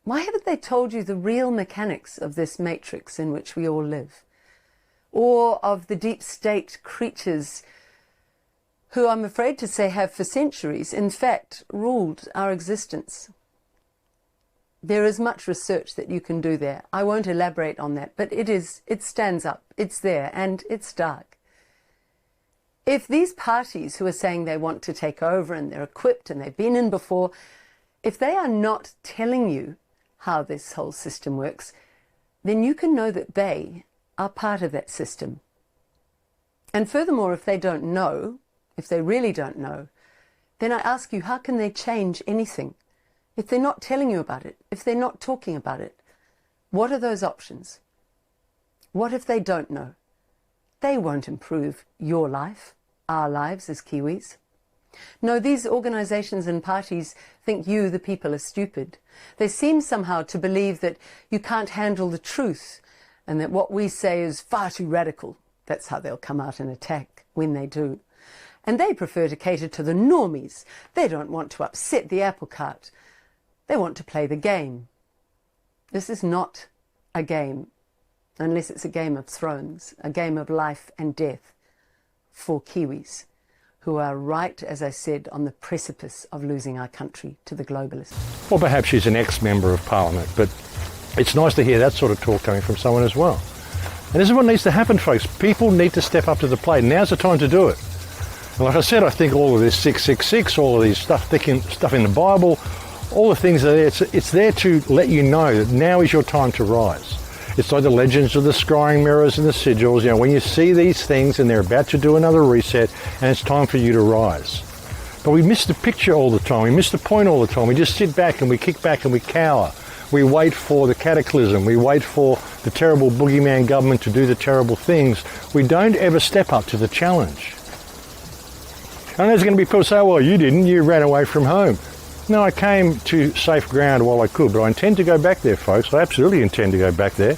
Why haven't they told you the real mechanics of this matrix in which we all live? Or of the deep state creatures who, I'm afraid to say, have for centuries, in fact, ruled our existence. There is much research that you can do there. I won't elaborate on that, but it stands up, it's there, and it's dark. If these parties who are saying they want to take over and they're equipped and they've been in before, if they are not telling you how this whole system works, then you can know that they are part of that system. And furthermore, if they don't know, if they really don't know, then I ask you, how can they change anything? If they're not telling you about it, if they're not talking about it, what are those options? What if they don't know? They won't improve your life, our lives as Kiwis. No, these organisations and parties think you, the people, are stupid. They seem somehow to believe that you can't handle the truth and that what we say is far too radical. That's how they'll come out and attack when they do. And they prefer to cater to the normies. They don't want to upset the apple cart. They want to play the game. This is not a game, unless it's a game of thrones, a game of life and death for Kiwis, who are right, as I said, on the precipice of losing our country to the globalists.
Well, perhaps she's an ex-member of Parliament, but it's nice to hear that sort of talk coming from someone as well. And this is what needs to happen, folks. People need to step up to the plate. Now's the time to do it. And like I said, I think all of this 666, all of these stuff in the Bible, all the things are there. It's there to let you know that now is your time to rise. It's like the legends of the scrying mirrors and the sigils. You know, when you see these things and they're about to do another reset, and it's time for you to rise. But we miss the picture all the time. We miss the point all the time. We just sit back and we kick back and we cower. We wait for the cataclysm. We wait for the terrible boogeyman government to do the terrible things. We don't ever step up to the challenge. And there's going to be people say, well, you didn't. You ran away from home. No, I came to safe ground while I could, but I intend to go back there, folks. I absolutely intend to go back there.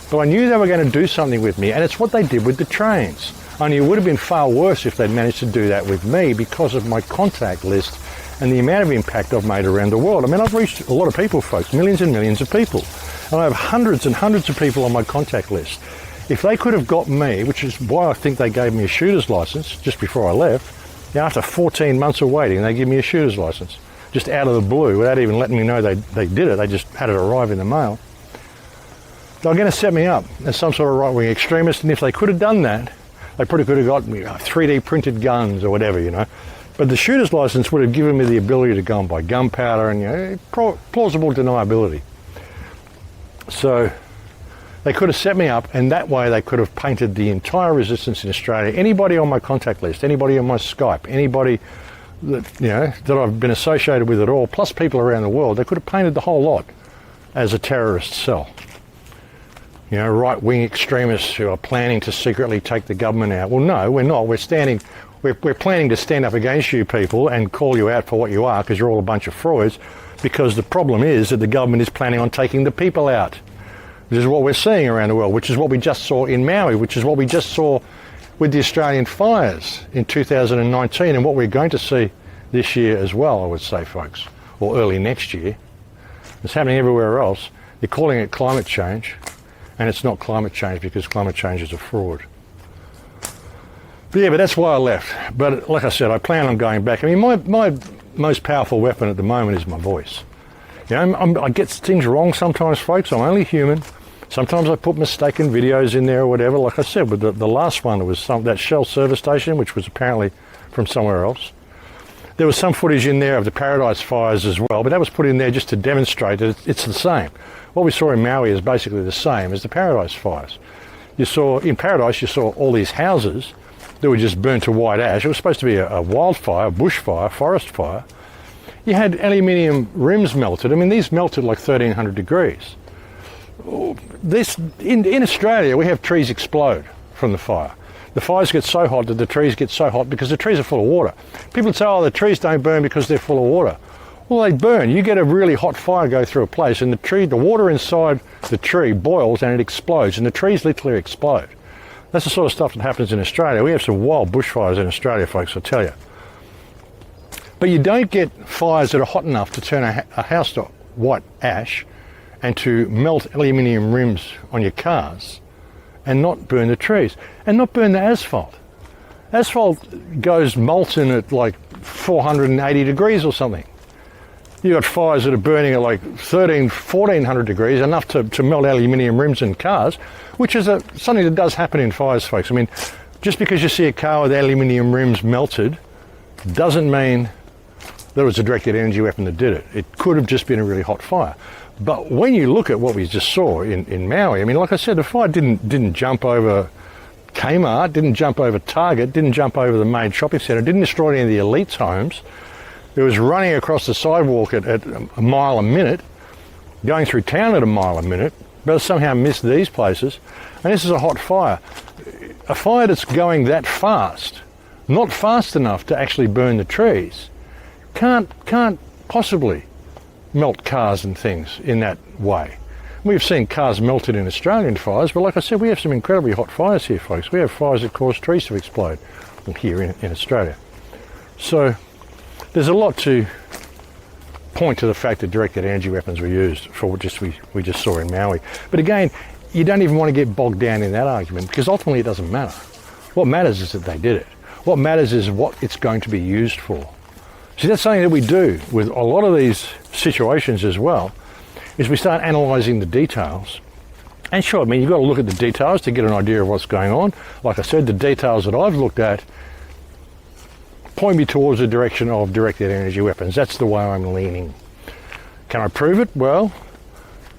But I knew they were going to do something with me, and it's what they did with the trains. Only it would have been far worse if they'd managed to do that with me because of my contact list and the amount of impact I've made around the world. I mean, I've reached a lot of people, folks, millions and millions of people. And I have hundreds and hundreds of people on my contact list. If they could have got me, which is why I think they gave me a shooter's license just before I left, after 14 months of waiting, they give me a shooter's license, just out of the blue, without even letting me know they did it. They just had it arrive in the mail. They're going to set me up as some sort of right-wing extremist, and if they could have done that, they probably could have got me 3D printed guns or whatever, you know. But the shooter's license would have given me the ability to go and buy gunpowder and, you know, plausible deniability. So they could have set me up, and that way they could have painted the entire resistance in Australia. Anybody on my contact list, anybody on my Skype, anybody that, you know, that I've been associated with at all, plus people around the world, they could have painted the whole lot as a terrorist cell. You know, right-wing extremists who are planning to secretly take the government out. Well, no, we're not. We're planning to stand up against you people and call you out for what you are, because you're all a bunch of frauds, because the problem is that the government is planning on taking the people out. This is what we're seeing around the world, which is what we just saw in Maui, which is what we just saw with the Australian fires in 2019, and what we're going to see this year as well, I would say, folks, or early next year. It's happening everywhere else. They're calling it climate change, and it's not climate change because climate change is a fraud. But yeah, but that's why I left. But like I said, I plan on going back. I mean, my most powerful weapon at the moment is my voice. You know, I get things wrong sometimes, folks. I'm only human. Sometimes I put mistaken videos in there or whatever. Like I said, with the last one, it was that Shell service station, which was apparently from somewhere else. There was some footage in there of the Paradise fires as well, but that was put in there just to demonstrate that it's the same. What we saw in Maui is basically the same as the Paradise fires. In Paradise, you saw all these houses that were just burnt to white ash. It was supposed to be a wildfire, bushfire, forest fire. You had aluminium rims melted. I mean, these melted like 1300 degrees. In Australia, we have trees explode from the fire. The fires get so hot that the trees get so hot because the trees are full of water. People say, oh, the trees don't burn because they're full of water. Well, they burn. You get a really hot fire go through a place and the water inside the tree boils and it explodes, and the trees literally explode. That's the sort of stuff that happens in Australia. We have some wild bushfires in Australia, folks, I tell you. But you don't get fires that are hot enough to turn a house to white ash and to melt aluminium rims on your cars and not burn the trees and not burn the asphalt. Asphalt goes molten at like 480 degrees or something. You've got fires that are burning at like 1400 degrees, enough to melt aluminium rims in cars, which is something that does happen in fires, folks. I mean, just because you see a car with aluminium rims melted doesn't mean that it was a directed energy weapon that did it. It could have just been a really hot fire. But when you look at what we just saw in Maui, I mean, like I said, the fire didn't jump over Kmart, didn't jump over Target, didn't jump over the main shopping centre, didn't destroy any of the elites' homes. It was running across the sidewalk at a mile a minute, going through town at a mile a minute, but somehow missed these places. And this is a hot fire. A fire that's going that fast, not fast enough to actually burn the trees, can't possibly melt cars and things in that way. We've seen cars melted in Australian fires, but like I said, we have some incredibly hot fires here, folks. We have fires that cause trees to explode. here in Australia. So there's a lot to point to the fact that directed energy weapons were used for what we just saw in Maui. But again, you don't even want to get bogged down in that argument, because ultimately it doesn't matter. What matters is that they did it. What matters is what it's going to be used for. See, that's something that we do with a lot of these situations as well, is we start analysing the details. And sure, I mean, you've got to look at the details to get an idea of what's going on. Like I said, the details that I've looked at point me towards the direction of directed energy weapons. That's the way I'm leaning. Can I prove it? Well,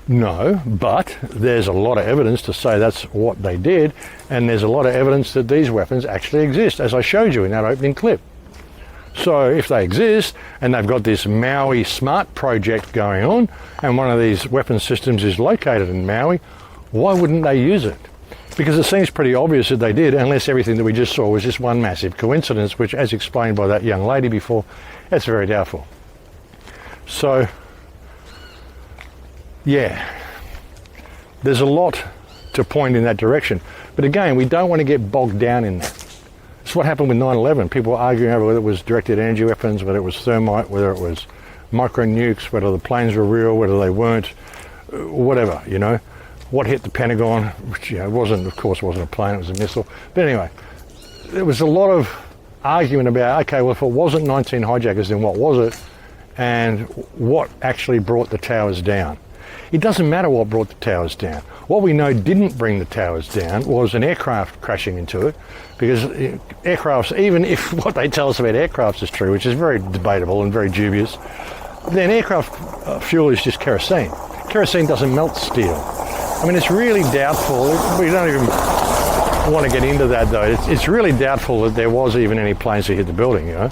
no, but there's a lot of evidence to say that's what they did, and there's a lot of evidence that these weapons actually exist, as I showed you in that opening clip. So if they exist, and they've got this Maui Smart project going on, and one of these weapon systems is located in Maui, why wouldn't they use it? Because it seems pretty obvious that they did, unless everything that we just saw was just one massive coincidence, which, as explained by that young lady before, that's very doubtful. So, yeah, there's a lot to point in that direction. But again, we don't want to get bogged down in that. It's what happened with 9/11. People were arguing over whether it was directed energy weapons, whether it was thermite, whether it was micro nukes, whether the planes were real, whether they weren't, whatever, you know. What hit the Pentagon, which, you know, wasn't a plane, it was a missile. But anyway, there was a lot of argument about, okay, well, if it wasn't 19 hijackers, then what was it? And what actually brought the towers down? It doesn't matter what brought the towers down. What we know didn't bring the towers down was an aircraft crashing into it, because aircrafts, even if what they tell us about aircrafts is true, which is very debatable and very dubious, then aircraft fuel is just kerosene. Kerosene doesn't melt steel. I mean, it's really doubtful. We don't even want to get into that, though. It's really doubtful that there was even any planes that hit the building, you know.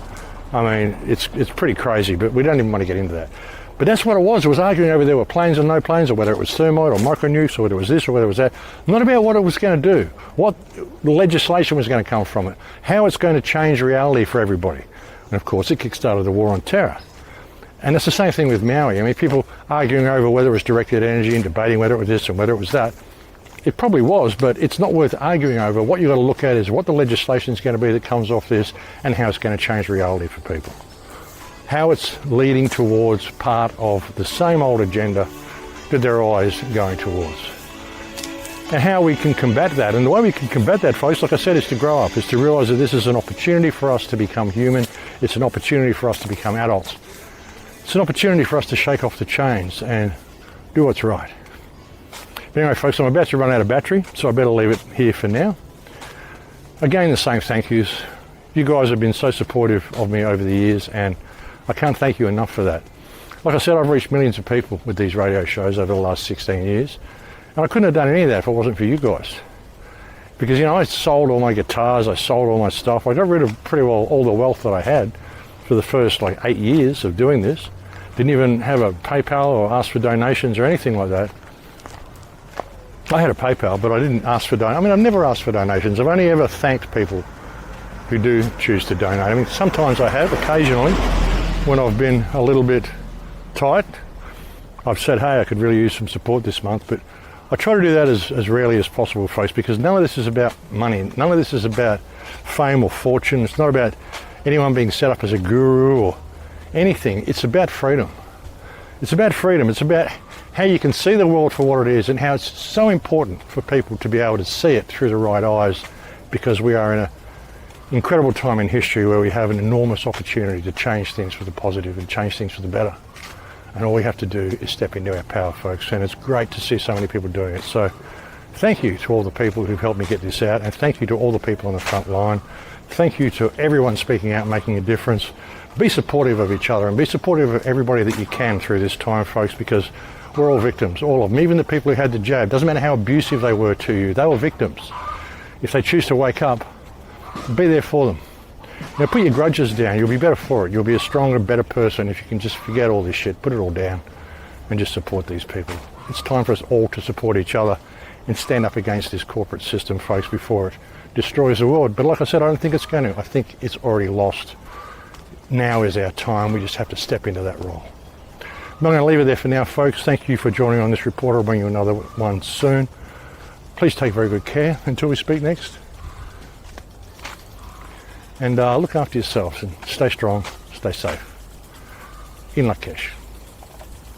I mean, it's pretty crazy, but we don't even want to get into that. But that's what it was. It was arguing over there were planes or no planes, or whether it was thermite or micronukes, or whether it was this or whether it was that. Not about what it was going to do, what legislation was going to come from it, how it's going to change reality for everybody. And of course, it kickstarted the war on terror. And it's the same thing with Maui. I mean, people arguing over whether it was directed energy and debating whether it was this and whether it was that. It probably was, but it's not worth arguing over. What you've got to look at is what the legislation is going to be that comes off this, and how it's going to change reality for people. How it's leading towards part of the same old agenda that they're always going towards. And how we can combat that. And the way we can combat that, folks, like I said, is to grow up, is to realise that this is an opportunity for us to become human. It's an opportunity for us to become adults. It's an opportunity for us to shake off the chains and do what's right. But anyway, folks, I'm about to run out of battery, so I better leave it here for now. Again, the same thank yous. You guys have been so supportive of me over the years, and I can't thank you enough for that. Like I said, I've reached millions of people with these radio shows over the last 16 years, and I couldn't have done any of that if it wasn't for you guys. Because, you know, I sold all my guitars, I sold all my stuff, I got rid of pretty well all the wealth that I had for the first, 8 years of doing this. Didn't even have a PayPal or ask for donations or anything like that. I had a PayPal, but I didn't ask for donations. I mean, I've never asked for donations. I've only ever thanked people who do choose to donate. I mean, sometimes I have, occasionally, when I've been a little bit tight. I've said, hey, I could really use some support this month, but I try to do that as rarely as possible, folks, because none of this is about money. None of this is about fame or fortune. It's not about anyone being set up as a guru or anything. It's about freedom. It's about freedom. It's about how you can see the world for what it is, and how it's so important for people to be able to see it through the right eyes, because we are in an incredible time in history where we have an enormous opportunity to change things for the positive and change things for the better. And all we have to do is step into our power, folks. And it's great to see so many people doing it. So thank you to all the people who've helped me get this out, and thank you to all the people on the front line. Thank you to everyone speaking out, making a difference. Be supportive of each other, and be supportive of everybody that you can through this time, folks, because we're all victims, all of them. Even the people who had the jab, doesn't matter how abusive they were to you, they were victims. If they choose to wake up, be there for them. Now, put your grudges down. You'll be better for it. You'll be a stronger, better person if you can just forget all this shit, put it all down, and just support these people. It's time for us all to support each other and stand up against this corporate system, folks, before it destroys the world. But like I said, I don't think it's going to. I think it's already lost. Now is our time. We just have to step into that role. I'm not going to leave it there for now, folks. Thank you for joining on this report. I'll bring you another one soon. Please take very good care until we speak next. And look after yourselves and stay strong, stay safe. In Lakesh.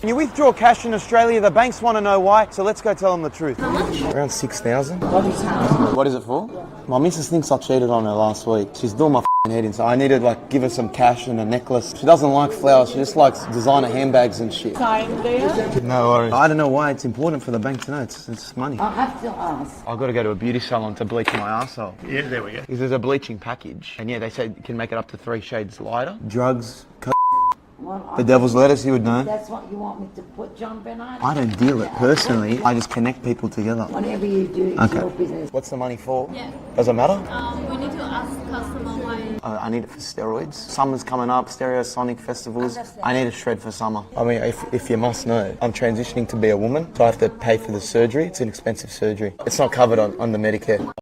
When you withdraw cash in Australia, the banks want to know why, so let's go tell them the truth.
How much?
Around 6,000.
What is it for?
My missus thinks I cheated on her last week. She's doing my f***ing head in, so I need to give her some cash and a necklace. She doesn't like flowers, she just likes designer handbags and shit.
Sign there?
No worries. I don't know why it's important for the bank to know, it's money.
I'll have to ask.
I've got to go to a beauty salon to bleach my arsehole.
Yeah, there we go.
There's a bleaching package, and yeah, they said you can make it up to 3 shades lighter. Drugs, the devil's lettuce, you would know.
That's what you want me to put, John Bernard?
I don't deal it personally, I just connect people together.
Whatever you do, it's your business.
What's the money for?
Yeah.
Does it matter?
We need to ask customer why.
I need it for steroids. Summer's coming up, Stereosonic festivals. I need a shred for summer. I mean, if you must know, I'm transitioning to be a woman, so I have to pay for the surgery. It's an expensive surgery. It's not covered on the Medicare.